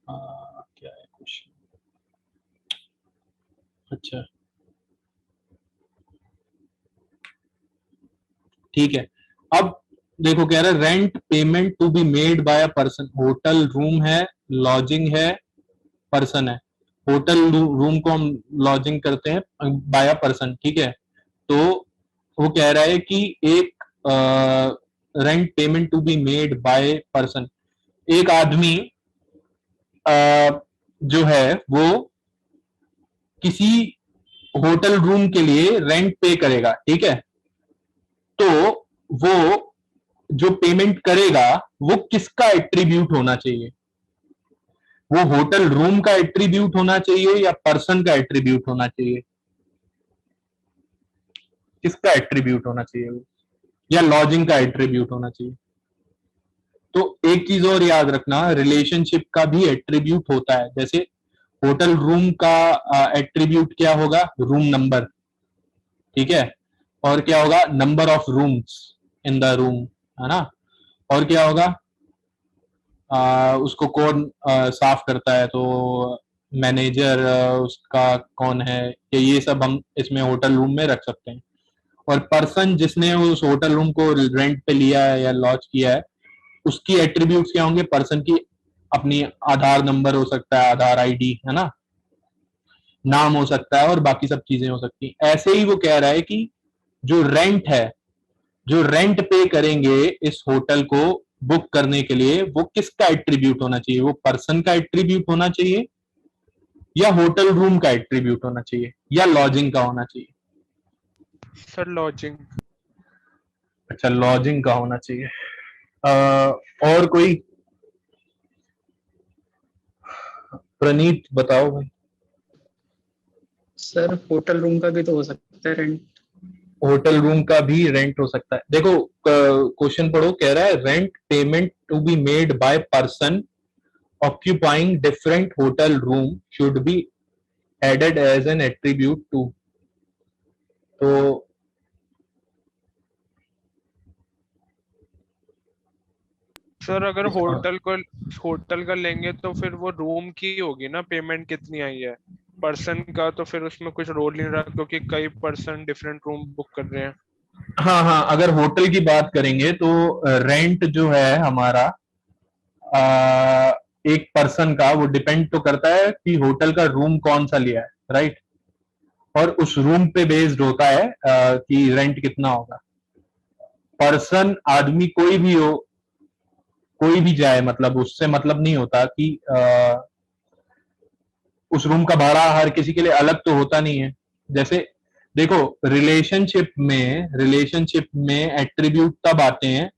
Speaker 1: क्या है क्वेश्चन? अच्छा ठीक है। अब देखो कह रहा है rent payment to be made by a person, hotel room है, लॉजिंग है, पर्सन है। होटल रूम को हम लॉजिंग करते हैं बाय अ पर्सन, ठीक है। तो वो कह रहा है कि एक rent payment to be made by person, एक आदमी जो है वो किसी होटल रूम के लिए रेंट पे करेगा, ठीक है। तो वो जो पेमेंट करेगा वो किसका एट्रीब्यूट होना चाहिए? वो होटल रूम का एट्रीब्यूट होना चाहिए या पर्सन का एट्रीब्यूट होना चाहिए? किसका एट्रीब्यूट होना चाहिए वो, या लॉजिंग का एट्रीब्यूट होना चाहिए? तो एक चीज और याद रखना, रिलेशनशिप का भी एट्रीब्यूट होता है। जैसे होटल रूम का एट्रीब्यूट क्या होगा? रूम नंबर, ठीक है। और क्या होगा? Number of rooms in the room, है ना। और क्या होगा? उसको कौन साफ करता है, तो मैनेजर उसका कौन है, ये सब हम इसमें होटल रूम में रख सकते हैं। और पर्सन जिसने उस होटल रूम को रेंट पे लिया है या लॉज किया है, उसकी एट्रीब्यूट्स क्या होंगे? पर्सन की अपनी आधार नंबर हो सकता है, आधार आईडी, है ना, नाम हो सकता है और बाकी सब चीजें हो सकती हैं। ऐसे ही वो कह रहा है कि जो रेंट है, जो रेंट पे करेंगे इस होटल को बुक करने के लिए, वो किसका एट्रीब्यूट होना चाहिए? वो पर्सन का एट्रीब्यूट होना चाहिए या होटल रूम का एट्रीब्यूट होना चाहिए या लॉजिंग का होना चाहिए?
Speaker 3: Sir lodging.
Speaker 1: अच्छा, लॉजिंग का होना चाहिए। और कोई? प्रणीत बताओ भाई।
Speaker 4: सर होटल रूम का भी तो हो सकता है रेंट।
Speaker 1: होटल रूम का भी रेंट हो सकता है। देखो क्वेश्चन पढ़ो, कह रहा है rent payment to be made by person occupying different hotel room should be added as an attribute to. तो
Speaker 3: सर अगर होटल का लेंगे तो फिर वो रूम की होगी ना, पेमेंट कितनी आई है। पर्सन का तो फिर उसमें कुछ रोल नहीं रहा, क्योंकि कई पर्सन डिफरेंट रूम बुक कर रहे हैं।
Speaker 1: हाँ हाँ, अगर होटल की बात करेंगे तो रेंट जो है हमारा एक पर्सन का, वो डिपेंड तो करता है कि होटल का रूम कौन सा लिया है, राइट। और उस रूम पे बेस्ड होता है कि रेंट कितना होगा। पर्सन आदमी कोई भी हो, कोई भी जाए, मतलब उससे मतलब नहीं होता कि उस रूम का भाड़ा हर किसी के लिए अलग तो होता नहीं है। जैसे देखो, रिलेशनशिप में एट्रीब्यूट तब आते हैं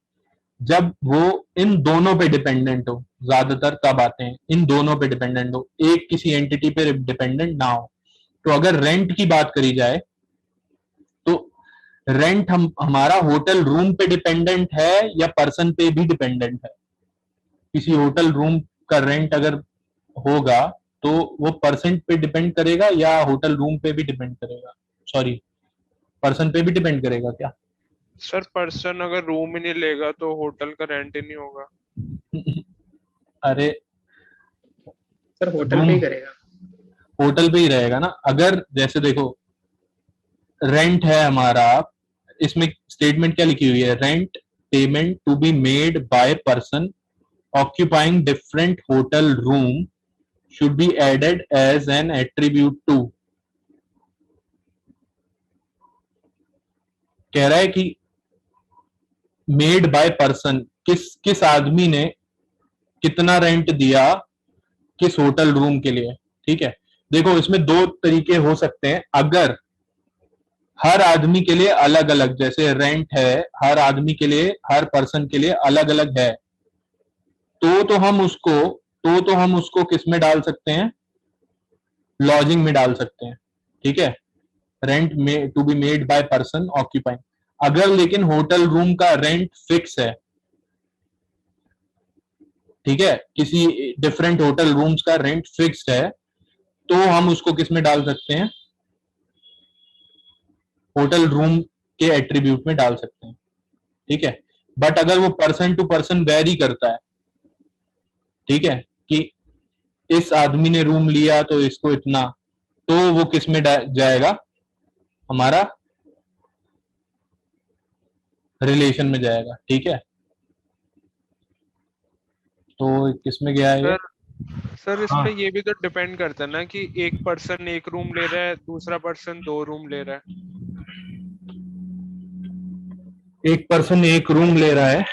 Speaker 1: जब वो इन दोनों पे डिपेंडेंट हो, ज्यादातर तब आते हैं इन दोनों पे डिपेंडेंट हो, एक किसी एंटिटी पे डिपेंडेंट ना हो। तो अगर रेंट की बात करी जाए तो रेंट हमारा होटल रूम पे डिपेंडेंट है या पर्सन पे भी डिपेंडेंट है? किसी होटल रूम का रेंट अगर होगा तो वो परसेंट पे डिपेंड करेगा या होटल रूम पे भी डिपेंड करेगा? सॉरी, पर्सन पे भी डिपेंड करेगा क्या?
Speaker 3: सर पर्सन अगर रूम ही नहीं लेगा तो होटल का रेंट ही नहीं होगा।
Speaker 1: अरे
Speaker 4: सर होटल पे ही करेगा।
Speaker 1: होटल पे ही रहेगा ना। अगर जैसे देखो रेंट है हमारा, इसमें स्टेटमेंट क्या लिखी हुई है, rent payment to be made by person occupying different hotel room should be added as an attribute to. कह रहा है कि मेड बाय पर्सन, किस किस आदमी ने कितना रेंट दिया किस होटल रूम के लिए। ठीक है, देखो इसमें दो तरीके हो सकते हैं। अगर हर आदमी के लिए अलग अलग, जैसे रेंट है हर आदमी के लिए, हर पर्सन के लिए अलग अलग है, तो हम उसको किस में डाल सकते हैं, लॉजिंग में डाल सकते हैं। ठीक है, रेंट में to be made by person occupying. अगर लेकिन होटल रूम का रेंट फिक्स है, ठीक है, किसी डिफरेंट होटल रूम्स का रेंट फिक्स्ड है, तो हम उसको किस में डाल सकते हैं, होटल रूम के एट्रीब्यूट में डाल सकते हैं। ठीक है, बट अगर वो पर्सन टू पर्सन वेरी करता है, ठीक है, कि इस आदमी ने रूम लिया तो इसको इतना, तो वो किस में जाएगा, हमारा रिलेशन में जाएगा। ठीक है, तो किस में गया है ये?
Speaker 3: सर
Speaker 1: हाँ,
Speaker 3: इसमें ये भी तो डिपेंड करता है ना कि एक पर्सन एक रूम ले रहा है, दूसरा पर्सन दो रूम ले रहा है।
Speaker 1: एक पर्सन एक रूम ले रहा है,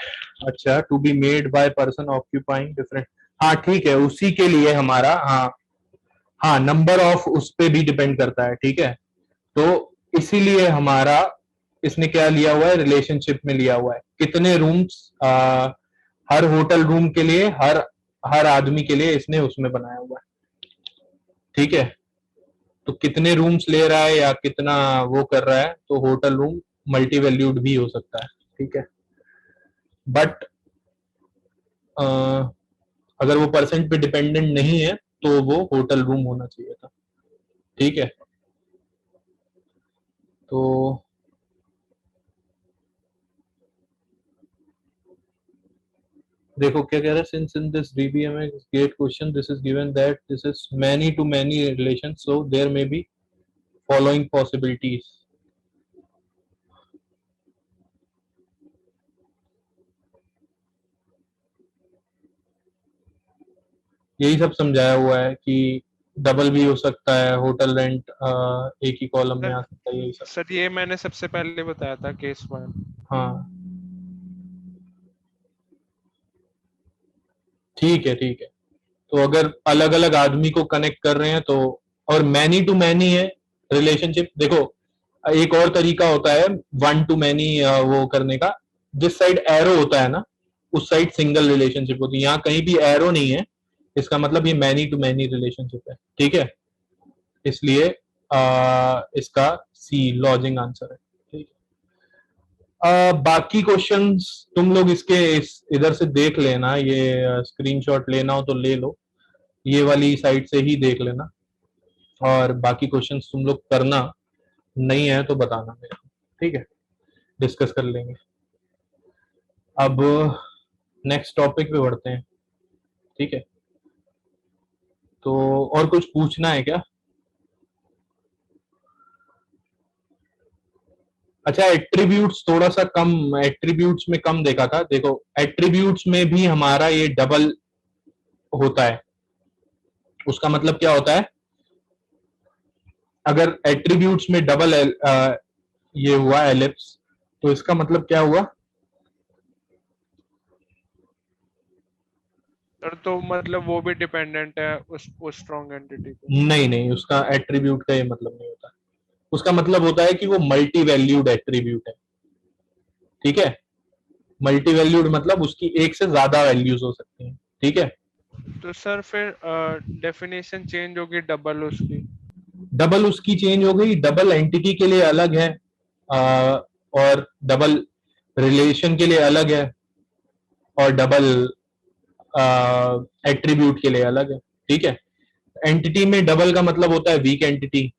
Speaker 1: अच्छा, to be made by person occupying different. हाँ ठीक है, उसी के लिए हमारा, हाँ हाँ, नंबर ऑफ उस पे भी डिपेंड करता है। ठीक है, तो इसीलिए हमारा इसने क्या लिया हुआ है, रिलेशनशिप में लिया हुआ है, कितने रूम्स हर होटल रूम के लिए, हर हर आदमी के लिए इसने उसमें बनाया हुआ है। ठीक है, तो कितने रूम्स ले रहा है या कितना वो कर रहा है, तो होटल रूम मल्टी वैल्यूड भी हो सकता है। ठीक है, बट अगर वो परसेंट पे डिपेंडेंट नहीं है तो वो होटल रूम होना चाहिए था। ठीक है, तो देखो क्या कह रहा है, since in this DBMS GATE question this is given that this is many to many relation, so there may be following possibilities. यही सब समझाया हुआ है कि डबल भी हो सकता है, होटल रेंट एक ही कॉलम में आ सकता है, यही सब।
Speaker 3: सर ये मैंने सबसे पहले बताया था केस 1।
Speaker 1: हाँ ठीक है, ठीक है, तो अगर अलग अलग आदमी को कनेक्ट कर रहे हैं तो, और मैनी टू मैनी है रिलेशनशिप, देखो एक और तरीका होता है वन टू मैनी वो करने का, जिस साइड एरो होता है ना उस साइड सिंगल रिलेशनशिप होती है, यहाँ कहीं भी एरो नहीं है, इसका मतलब ये मैनी टू मैनी रिलेशनशिप है। ठीक है, इसलिए इसका सी लॉजिंग आंसर है। ठीक है, बाकी क्वेश्चंस तुम लोग इसके इधर से देख लेना, ये स्क्रीनशॉट लेना हो तो ले लो, ये वाली साइट से ही देख लेना, और बाकी क्वेश्चंस तुम लोग करना, नहीं है तो बताना मेरे को। ठीक है, डिस्कस कर लेंगे। अब नेक्स्ट टॉपिक पे बढ़ते हैं। ठीक है, तो और कुछ पूछना है क्या? अच्छा, एट्रीब्यूट्स थोड़ा सा कम, एट्रीब्यूट्स में कम देखा था। देखो एट्रीब्यूट्स में भी हमारा ये डबल होता है, उसका मतलब क्या होता है, अगर एट्रीब्यूट्स में डबल ये हुआ एलिप्स, तो इसका मतलब क्या हुआ,
Speaker 3: सर तो मतलब वो भी डिपेंडेंट है उस स्ट्रॉन्ग एंटिटी पे।
Speaker 1: नहीं नहीं, उसका एट्रीब्यूट का ये मतलब नहीं होता, उसका मतलब होता है कि वो मल्टी वैल्यूड एट्रीब्यूट है। ठीक है, मल्टी वैल्यूड मतलब उसकी एक से ज्यादा वैल्यूज हो सकती हैं। ठीक है,
Speaker 3: तो सर फिर डेफिनेशन चेंज होगी डबल उसकी।
Speaker 1: डबल उसकी चेंज हो गई, डबल एंटिटी के लिए अलग है, और डबल रिलेशन के लिए अलग है, और डबल एट्रीब्यूट के लिए अलग है। ठीक है, एंटिटी में डबल का मतलब होता है वीक एंटिटी,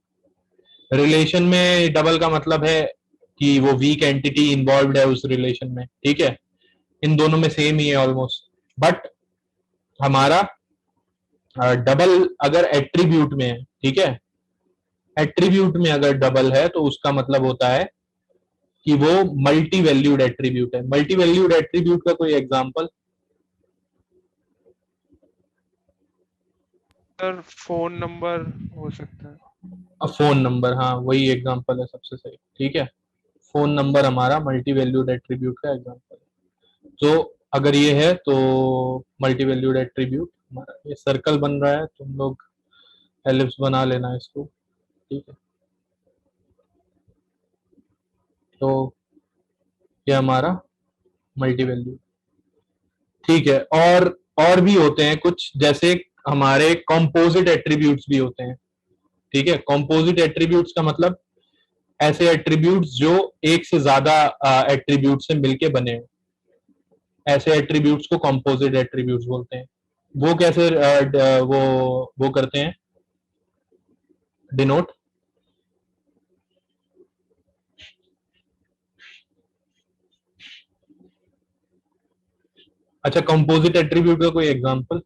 Speaker 1: रिलेशन में डबल का मतलब है कि वो वीक एंटिटी इन्वॉल्व है उस रिलेशन में। ठीक है, इन दोनों में सेम ही है ऑलमोस्ट, बट हमारा डबल अगर एट्रीब्यूट में है, ठीक है, एट्रीब्यूट में अगर डबल है तो उसका मतलब होता है कि वो मल्टी वैल्यूड एट्रीब्यूट है। मल्टी वैल्यूड एट्रीब्यूट का कोई एग्जांपल?
Speaker 3: सर फोन नंबर हो सकता है।
Speaker 1: फोन नंबर, हाँ वही एग्जांपल है सबसे सही, ठीक है। फोन नंबर हमारा मल्टी वैल्यूड एट्रीब्यूट का एग्जांपल है। तो अगर ये है तो मल्टी वैल्यूड एट्रीब्यूट हमारा, ये सर्कल बन रहा है, तुम लोग एलिप्स बना लेना इसको, ठीक है। तो ये हमारा मल्टी वैल्यूड, ठीक है। और भी होते हैं कुछ, जैसे हमारे कॉम्पोजिट एट्रीब्यूट्स भी होते हैं, ठीक है। कॉम्पोजिट एट्रीब्यूट्स का मतलब ऐसे एट्रीब्यूट्स जो एक से ज्यादा एट्रीब्यूट से मिलके बने हो, ऐसे एट्रीब्यूट्स को कॉम्पोजिट एट्रीब्यूट्स बोलते हैं। वो कैसे वो करते हैं डिनोट? अच्छा, कंपोजिट एट्रीब्यूट का कोई example?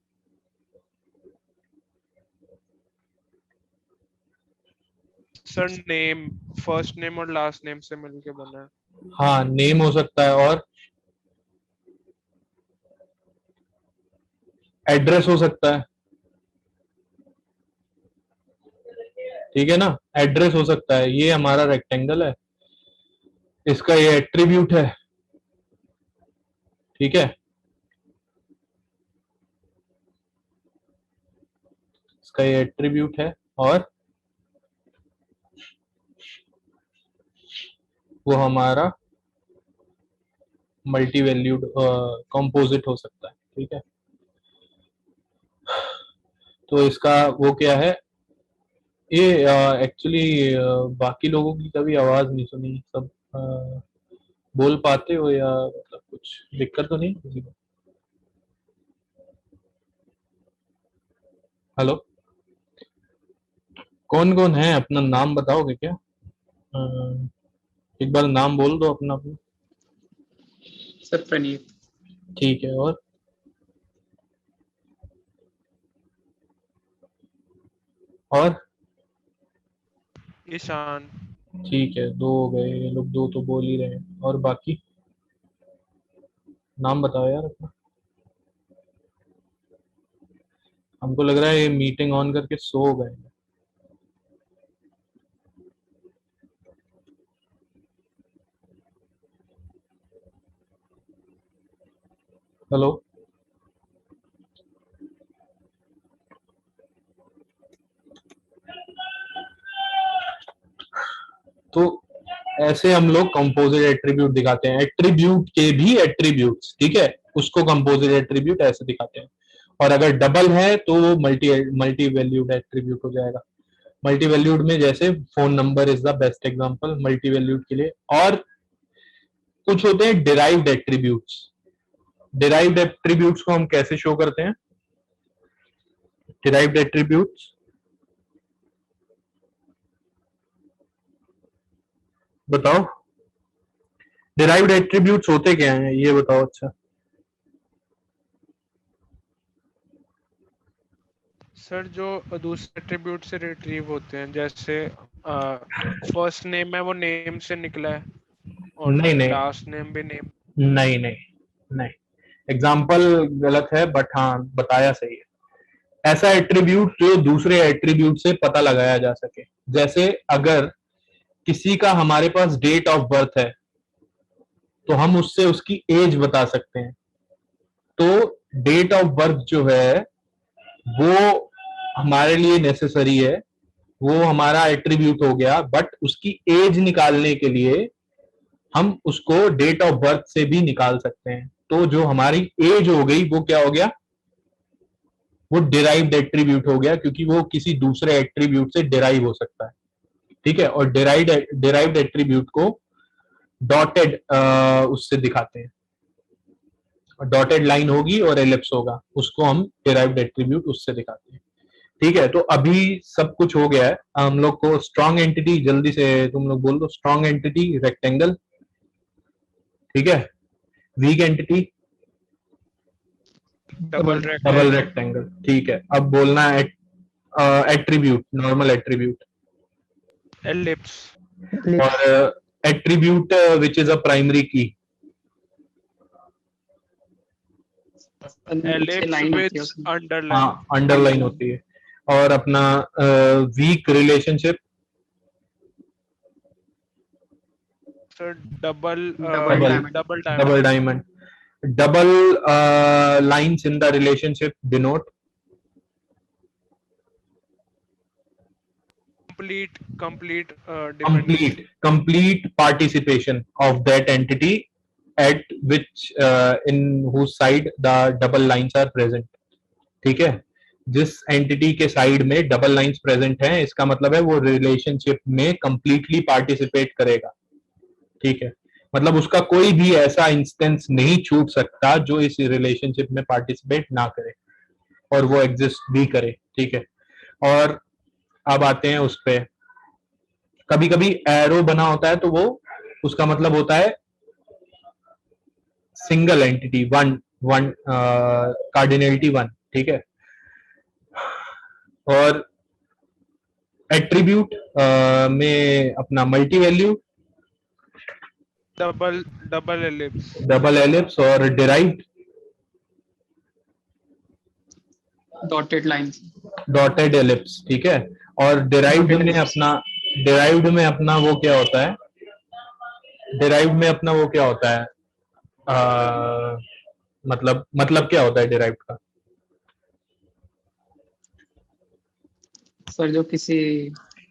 Speaker 3: Sir name, first name और लास्ट नेम से मिलके बना है।
Speaker 1: हाँ, नेम हो सकता है, और एड्रेस हो सकता है, ठीक है ना, एड्रेस हो सकता है। ये हमारा रेक्टेंगल है, इसका ये एट्रीब्यूट है, ठीक है। इसका ये एट्रीब्यूट है, और वो हमारा मल्टी वैल्यूड कंपोजिट हो सकता है, ठीक है। तो इसका वो क्या है, ये एक्चुअली बाकी लोगों की कभी आवाज नहीं सुनी, सब बोल पाते हो, या मतलब कुछ दिक्कत तो नहीं किसी को? हेलो, कौन कौन है, अपना नाम बताओगे क्या? एक बार नाम बोल दो अपना अपना।
Speaker 4: सर प्रणीत।
Speaker 1: ठीक है, और
Speaker 3: ईशान।
Speaker 1: ठीक है, दो हो गए, ये लोग दो तो बोल ही रहे हैं, और बाकी नाम बताओ यार अपना। हमको लग रहा है ये मीटिंग ऑन करके सो गए। हेलो, तो ऐसे हम लोग कंपोजिट एट्रीब्यूट दिखाते हैं। एट्रीब्यूट के भी एट्रीब्यूट्स, ठीक है, उसको कंपोजिट एट्रीब्यूट ऐसे दिखाते हैं। और अगर डबल है तो वो मल्टी मल्टी वैल्यूड एट्रीब्यूट हो जाएगा। मल्टी वैल्यूड में जैसे phone number is the best example multi valued के लिए। और कुछ होते हैं डिराइव्ड एट्रीब्यूट्स। डिराइव्ड एट्रीब्यूट्स को हम कैसे शो करते हैं? डिराइव्ड एट्रीब्यूट्स बताओ, डिराइव्ड एट्रीब्यूट्स होते क्या हैं ये बताओ। अच्छा,
Speaker 3: सर जो दूसरे एट्रीब्यूट से रिट्रीव होते हैं, जैसे फर्स्ट नेम है वो नेम से निकला है, और
Speaker 1: नहीं नहीं
Speaker 3: लास्ट नेम भी नेम।
Speaker 1: नहीं नहीं नहीं, एग्जाम्पल गलत है, बट हाँ बताया सही है। ऐसा एट्रीब्यूट जो दूसरे एट्रीब्यूट से पता लगाया जा सके। जैसे अगर किसी का हमारे पास डेट ऑफ बर्थ है तो हम उससे उसकी एज बता सकते हैं। तो डेट ऑफ बर्थ जो है वो हमारे लिए नेसेसरी है, वो हमारा एट्रीब्यूट हो गया, बट उसकी एज निकालने के लिए हम उसको डेट ऑफ बर्थ से भी निकाल सकते हैं। तो जो हमारी एज हो गई वो क्या हो गया, वो डिराइव्ड एट्रीब्यूट हो गया, क्योंकि वो किसी दूसरे एट्रीब्यूट से डिराइव हो सकता है, ठीक है। और डिराइव्ड एट्रीब्यूट को डॉटेड उससे दिखाते हैं, डॉटेड लाइन होगी और एलिप्स होगा, उसको हम डिराइव्ड एट्रीब्यूट उससे दिखाते हैं, ठीक है। तो अभी सब कुछ हो गया है, हम लोग को स्ट्रॉन्ग एंटिटी जल्दी से तुम लोग बोल दो। स्ट्रॉन्ग एंटिटी रेक्टेंगल, ठीक है। Weak entity
Speaker 3: double
Speaker 1: double rectangle, ठीक है। अब बोलना है एट्रीब्यूट, नॉर्मल एट्रीब्यूट,
Speaker 3: एलिप्स,
Speaker 1: और attribute which is a primary की।
Speaker 3: एलिप्स
Speaker 4: लाइन होती है
Speaker 3: विथ
Speaker 4: उसमें।
Speaker 3: अंडरलाइन,
Speaker 1: हाँ, अंडरलाइन होती है। और अपना weak relationship,
Speaker 3: sir double
Speaker 4: Double diamond.
Speaker 3: Double
Speaker 1: double
Speaker 3: diamond,
Speaker 1: diamond, double lines in the relationship denote,
Speaker 3: complete dependency,
Speaker 1: complete participation of that entity at which in whose side the double lines are present, ठीक है। जिस एंटिटी के साइड में डबल लाइंस प्रेजेंट हैं, इसका मतलब है वो रिलेशनशिप में कंप्लीटली पार्टिसिपेट करेगा, ठीक है। मतलब उसका कोई भी ऐसा इंस्टेंस नहीं छूट सकता जो इस रिलेशनशिप में पार्टिसिपेट ना करे और वो एग्जिस्ट भी करे, ठीक है। और अब आते हैं उस पे, कभी कभी एरो बना होता है तो वो उसका मतलब होता है single entity, one one cardinality one, ठीक है। और एट्रीब्यूट में अपना multi value,
Speaker 3: double double ellipse,
Speaker 1: double ellipse, और derived,
Speaker 4: Dotted lines.
Speaker 1: Dotted ellipse, ठीक है। और डिराइव्ड
Speaker 4: Dotted
Speaker 1: में
Speaker 4: ellipse.
Speaker 1: अपना, डिराइव्ड में अपना वो क्या होता है, डिराइव्ड में अपना वो क्या होता है, मतलब क्या होता है डिराइव्ड का?
Speaker 4: सर जो किसी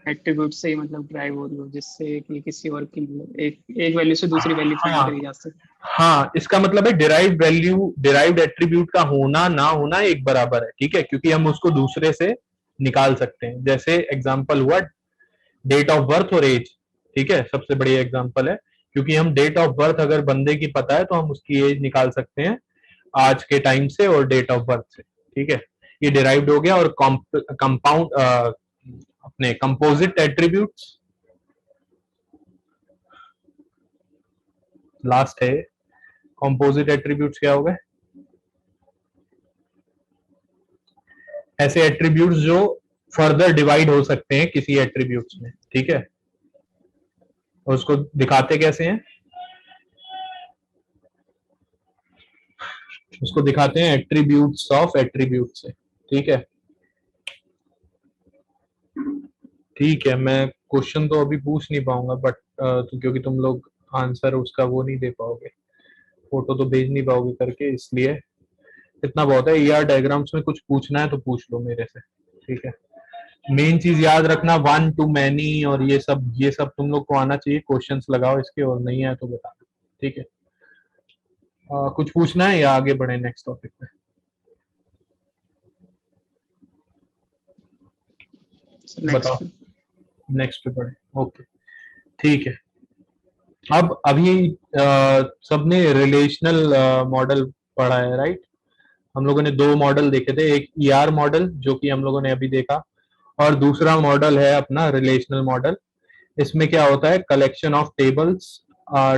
Speaker 4: एट्रीब्यूट से ही मतलब ड्राइव हो रही हो, जिससे कि किसी और की मतलब एक वैल्यू से दूसरी वैल्यू फाइंड करी जा सके।
Speaker 1: हाँ, इसका मतलब है डिराइव्ड वैल्यू, डिराइव्ड एट्रीब्यूट का होना ना होना एक बराबर है, ठीक है, क्योंकि हम उसको दूसरे से निकाल सकते हैं। जैसे एग्जांपल हुआ डेट ऑफ बर्थ और एज, ठीक है, सबसे बढ़िया एग्जांपल है, क्योंकि हम डेट ऑफ बर्थ अगर बंदे की पता है तो हम उसकी एज निकाल सकते हैं आज के टाइम से और डेट ऑफ बर्थ से, ठीक है। ये डिराइव्ड हो गया। और कंपाउंड अपने कंपोजिट एट्रीब्यूट्स लास्ट है। कंपोजिट एट्रीब्यूट्स क्या हो गए? ऐसे एट्रीब्यूट्स जो फर्दर डिवाइड हो सकते हैं किसी एट्रीब्यूट्स में, ठीक है। और उसको दिखाते कैसे हैं? उसको दिखाते हैं एट्रीब्यूट्स ऑफ एट्रीब्यूट से, ठीक है। ठीक है, मैं क्वेश्चन तो अभी पूछ नहीं पाऊंगा, बट तो क्योंकि तुम लोग आंसर उसका वो नहीं दे पाओगे, फोटो तो भेज नहीं पाओगे करके, इसलिए इतना बहुत है। ईआर डायग्राम्स में कुछ पूछना है तो पूछ लो मेरे से, ठीक है। मेन चीज याद रखना, वन टू मैनी और ये सब तुम लोग को आना चाहिए। क्वेश्चंस लगाओ इसके, और नहीं आए तो बता दो, ठीक है। कुछ पूछना है या आगे बढ़े नेक्स्ट टॉपिक पे? बताओ, नेक्स्ट पे बढ़े, ओके, ठीक है। अब अभी सबने रिलेशनल मॉडल पढ़ा है, राइट? हम लोगों ने दो मॉडल देखे थे, एक ईआर मॉडल जो कि हम लोगों ने अभी देखा, और दूसरा मॉडल है अपना रिलेशनल मॉडल। इसमें क्या होता है, collection of tables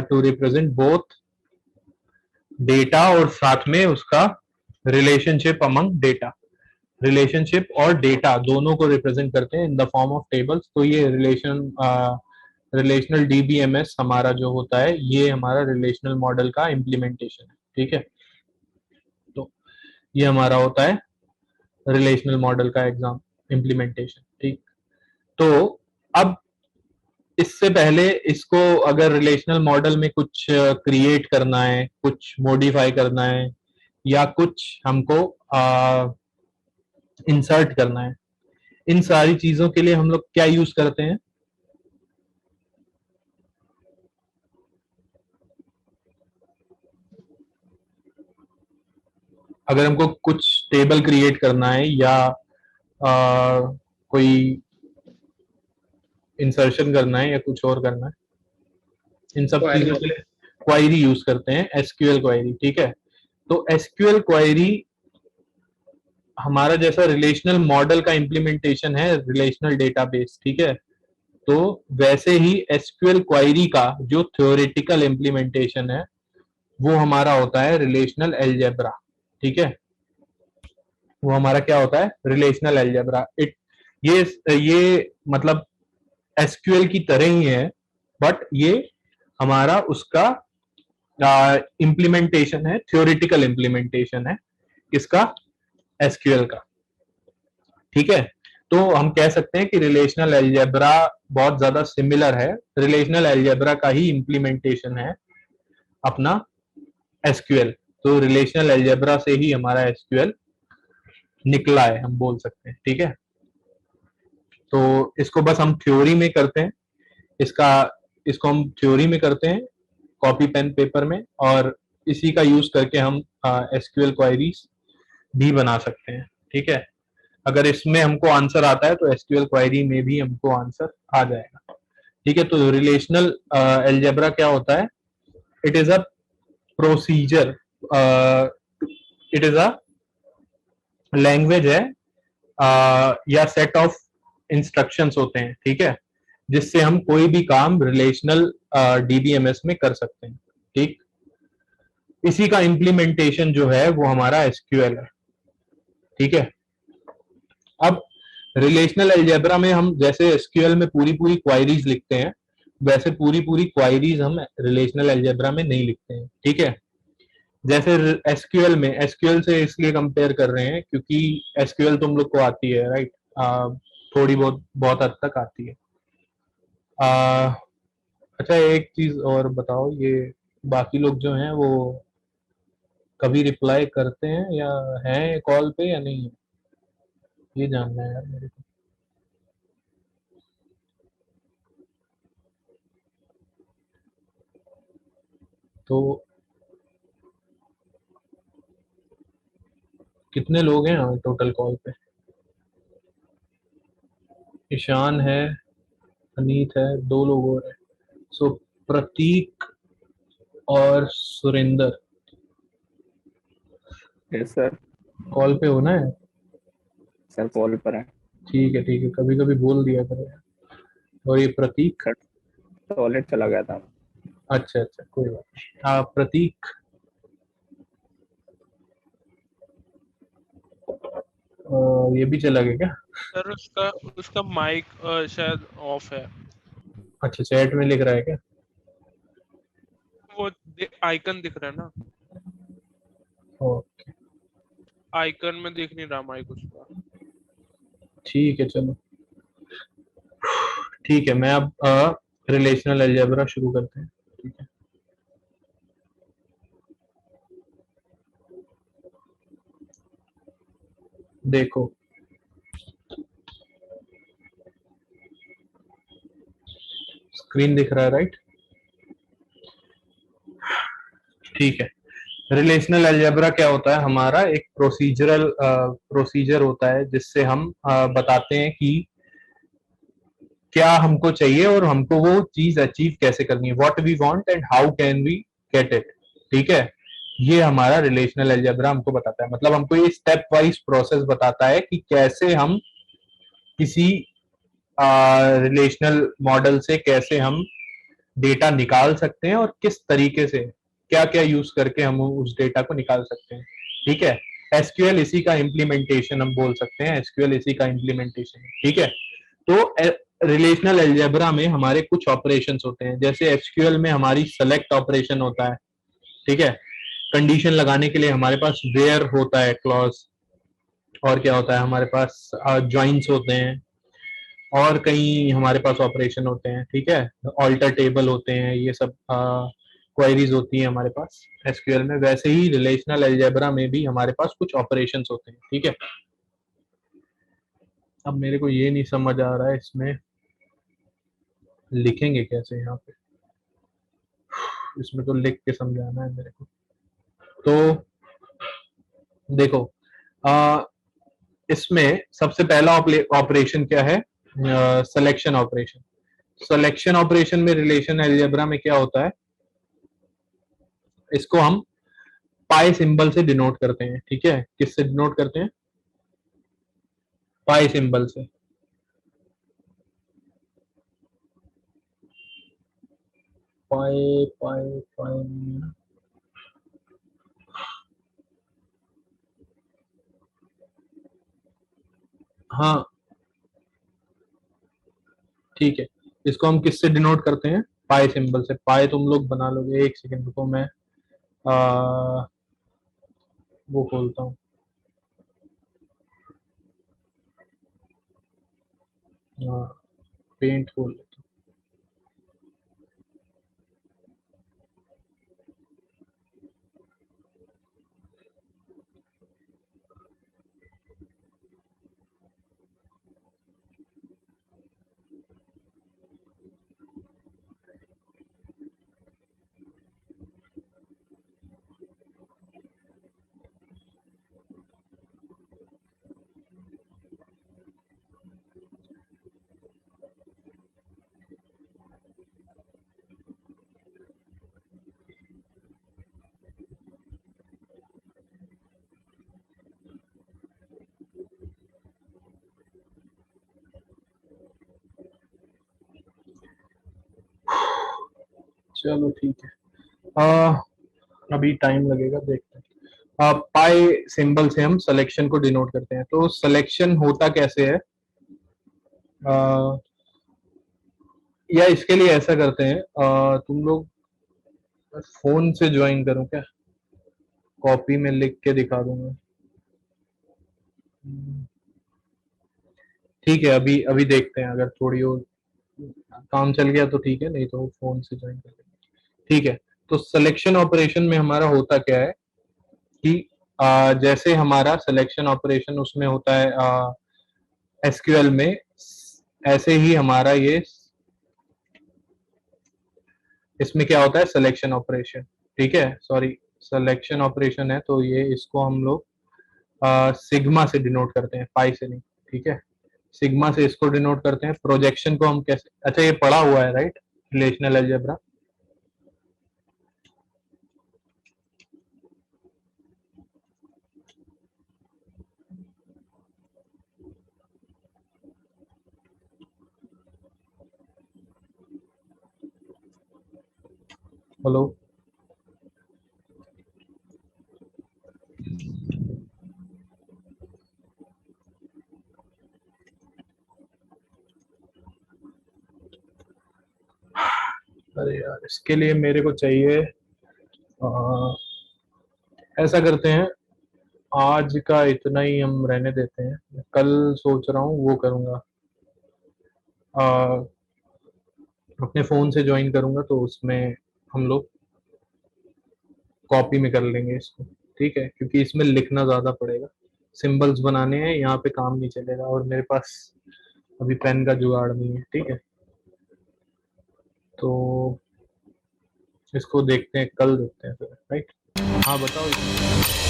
Speaker 1: two represent both data और साथ में उसका रिलेशनशिप अमंग डेटा, रिलेशनशिप और डेटा दोनों को रिप्रेजेंट करते हैं in the form of tables. तो ये रिलेशनल डीबीएमएस हमारा जो होता है, ये हमारा रिलेशनल मॉडल का इम्प्लीमेंटेशन है, ठीक है। तो ये हमारा होता है रिलेशनल मॉडल का एग्जाम इम्प्लीमेंटेशन, ठीक। तो अब इससे पहले इसको अगर रिलेशनल मॉडल में कुछ क्रिएट करना है, कुछ मॉडिफाई करना है, या कुछ हमको इंसर्ट करना है, इन सारी चीजों के लिए हम लोग क्या यूज करते हैं? अगर हमको कुछ टेबल क्रिएट करना है या कोई इंसर्शन करना है या कुछ और करना है, इन सब
Speaker 4: Query.
Speaker 1: चीजों के लिए क्वायरी यूज करते हैं, एसक्यूएल क्वायरी, ठीक है। तो एसक्यूएल क्वायरी हमारा जैसा रिलेशनल मॉडल का इम्प्लीमेंटेशन है रिलेशनल डेटाबेस, ठीक है। तो वैसे ही एसक्यूएल क्वायरी का जो थ्योरेटिकल इम्प्लीमेंटेशन है वो हमारा होता है रिलेशनल अलजेब्रा, ठीक है। वो हमारा क्या होता है, रिलेशनल अलजेब्रा। इट ये मतलब एसक्यूएल की तरह ही है, बट ये हमारा उसका इम्प्लीमेंटेशन है, थ्योरेटिकल इम्प्लीमेंटेशन है किसका, एसक्यूएल का। ठीक है, तो हम कह सकते हैं कि रिलेशनल अलजेब्रा बहुत ज्यादा सिमिलर है, रिलेशनल अलजेब्रा का ही इम्प्लीमेंटेशन है अपना एसक्यूएल। तो रिलेशनल अलजेब्रा से ही हमारा एसक्यूएल निकला है, हम बोल सकते हैं। ठीक है, तो इसको बस हम थ्योरी में करते हैं, इसका इसको हम थ्योरी में करते हैं कॉपी पेन पेपर में, और इसी का यूज करके हम एसक्यूएल क्वेरीज भी बना सकते हैं। ठीक है, अगर इसमें हमको आंसर आता है तो एसक्यूएल क्वेरी में भी हमको आंसर आ जाएगा। ठीक है, तो रिलेशनल अलजेब्रा क्या होता है, it is a procedure, it is a language है, या सेट ऑफ इंस्ट्रक्शंस होते हैं। ठीक है, जिससे हम कोई भी काम रिलेशनल डीबीएमएस में कर सकते हैं। ठीक, इसी का इम्प्लीमेंटेशन जो है वो हमारा एसक्यूएल है। ठीक है, अब रिलेशनल अलजेब्रा में हम जैसे एसक्यूएल में पूरी पूरी क्वायरीज लिखते हैं, वैसे पूरी पूरी क्वायरीज हम रिलेशनल अलजेब्रा में नहीं लिखते हैं। ठीक है, जैसे एसक्यूएल में, एसक्यूएल से इसलिए कंपेयर कर रहे हैं क्योंकि एसक्यूएल तुम लोग को आती है, राइट, थोड़ी बहुत बहुत हद तक आती है। आ, अच्छा, एक चीज और बताओ, ये बाकी लोग जो हैं वो कभी रिप्लाई करते हैं या हैं कॉल पे या नहीं है, ये जानना है यार मेरे को। तो कितने लोग हैं टोटल कॉल पे? ईशान है, अनीत है, दो लोग और हैं। सो प्रतीक और सुरेंद्र
Speaker 5: यस सर।
Speaker 1: कॉल पे होना है।
Speaker 5: सर कॉल पर है
Speaker 1: ठीक है ठीक है, कभी कभी बोल दिया करो यार। और ये प्रतीक,
Speaker 5: सर, टॉयलेट चला गया था।
Speaker 1: अच्छा अच्छा, कोई बात नहीं। प्रतीक, ये भी चला गया क्या?
Speaker 3: सर उसका उसका माइक शायद ऑफ है।
Speaker 1: अच्छा, चैट में लिख रहा है क्या?
Speaker 3: वो आइकन दिख रहा है ना,
Speaker 1: ओके,
Speaker 3: आइकन में दिख नहीं रहा माइक उसका।
Speaker 1: ठीक है, चलो ठीक है। मैं अब रिलेशनल अलजेब्रा शुरू करते हैं। ठीक है, देखो स्क्रीन दिख रहा है, राइट? ठीक है, रिलेशनल अलजेब्रा क्या होता है, हमारा एक प्रोसीजर होता है जिससे हम बताते हैं कि क्या हमको चाहिए और हमको वो चीज अचीव कैसे करनी है, what we want and how can we get it. ठीक है, ये हमारा रिलेशनल अलजेब्रा हमको बताता है, मतलब हमको ये स्टेप वाइज प्रोसेस बताता है कि कैसे हम किसी रिलेशनल मॉडल से कैसे हम डेटा निकाल सकते हैं और किस तरीके से, क्या क्या यूज करके हम उस डेटा को निकाल सकते हैं। ठीक है, एसक्यूएल इसी का इम्प्लीमेंटेशन हम बोल सकते हैं, एसक्यूएल इसी का इम्प्लीमेंटेशन है। ठीक है, तो रिलेशनल अलजेब्रा में हमारे कुछ ऑपरेशंस होते हैं, जैसे एसक्यूएल में हमारी सेलेक्ट ऑपरेशन होता है। ठीक है, कंडीशन लगाने के लिए हमारे पास वेयर होता है क्लॉज, और क्या होता है हमारे पास, ज्वाइंस होते हैं, और कई हमारे पास ऑपरेशन होते हैं। ठीक है, ऑल्टर टेबल होते हैं, ये सब क्वेरीज होती हैं हमारे पास एसक्यूएल में। वैसे ही रिलेशनल अलजेब्रा में भी हमारे पास कुछ ऑपरेशंस होते हैं। ठीक है, अब मेरे को ये नहीं समझ आ रहा है इसमें लिखेंगे कैसे यहाँ पे, इसमें तो लिख के समझाना है मेरे को। तो देखो, आ, इसमें सबसे पहला ऑपरेशन क्या है, सिलेक्शन ऑपरेशन। सिलेक्शन ऑपरेशन में रिलेशन अलजेब्रा में क्या होता है, इसको हम पाई सिंबल से डिनोट करते हैं। ठीक है, किससे डिनोट करते हैं, पाई सिंबल से। पाई पाई पाई, हाँ ठीक है, इसको हम किससे डिनोट करते हैं? पाई सिंबल से। पाई तुम लोग बना लोगे, एक सेकंड रुको, मैं वो खोलता हूँ। हाँ, पेंट खोल लेता हूँ। चलो ठीक है, अभी टाइम लगेगा, देखते हैं। पाई सिंबल से हम सिलेक्शन को डिनोट करते हैं। तो सिलेक्शन होता कैसे है? अ, या इसके लिए ऐसा करते हैं, तुम लोग फोन से ज्वाइन करो क्या? कॉपी में लिख के दिखा दूंगा। ठीक है, अभी अभी देखते हैं, अगर थोड़ी और काम चल गया तो ठीक है, नहीं तो फोन से ज्वाइन कर लेंगे। ठीक है, तो सिलेक्शन ऑपरेशन में हमारा होता क्या है कि जैसे हमारा सिलेक्शन ऑपरेशन उसमें होता है एसक्यूएल में, ऐसे ही हमारा ये इसमें क्या होता है? Selection operation. ठीक है, सॉरी, सिलेक्शन ऑपरेशन है, तो ये इसको हम लोग सिग्मा से डिनोट करते हैं, पाई से नहीं। ठीक है, सिग्मा से इसको डिनोट करते हैं। प्रोजेक्शन को हम कैसे, अच्छा ये पढ़ा हुआ है राइट, रिलेशनल अलजेब्रा। हेलो, अरे यार, इसके लिए मेरे को चाहिए, ऐसा करते हैं, आज का इतना ही हम रहने देते हैं, कल सोच रहा हूँ वो करूँगा, अपने फ़ोन से ज्वाइन करूँगा, तो उसमें हम लोग कॉपी में कर लेंगे इसको। ठीक है, क्योंकि इसमें लिखना ज़्यादा पड़ेगा, सिंबल्स बनाने हैं, यहाँ पे काम नहीं चलेगा, और मेरे पास अभी पेन का जुगाड़ नहीं है। ठीक है, तो इसको देखते हैं, कल देखते हैं फिर, राइट? हाँ बताओ।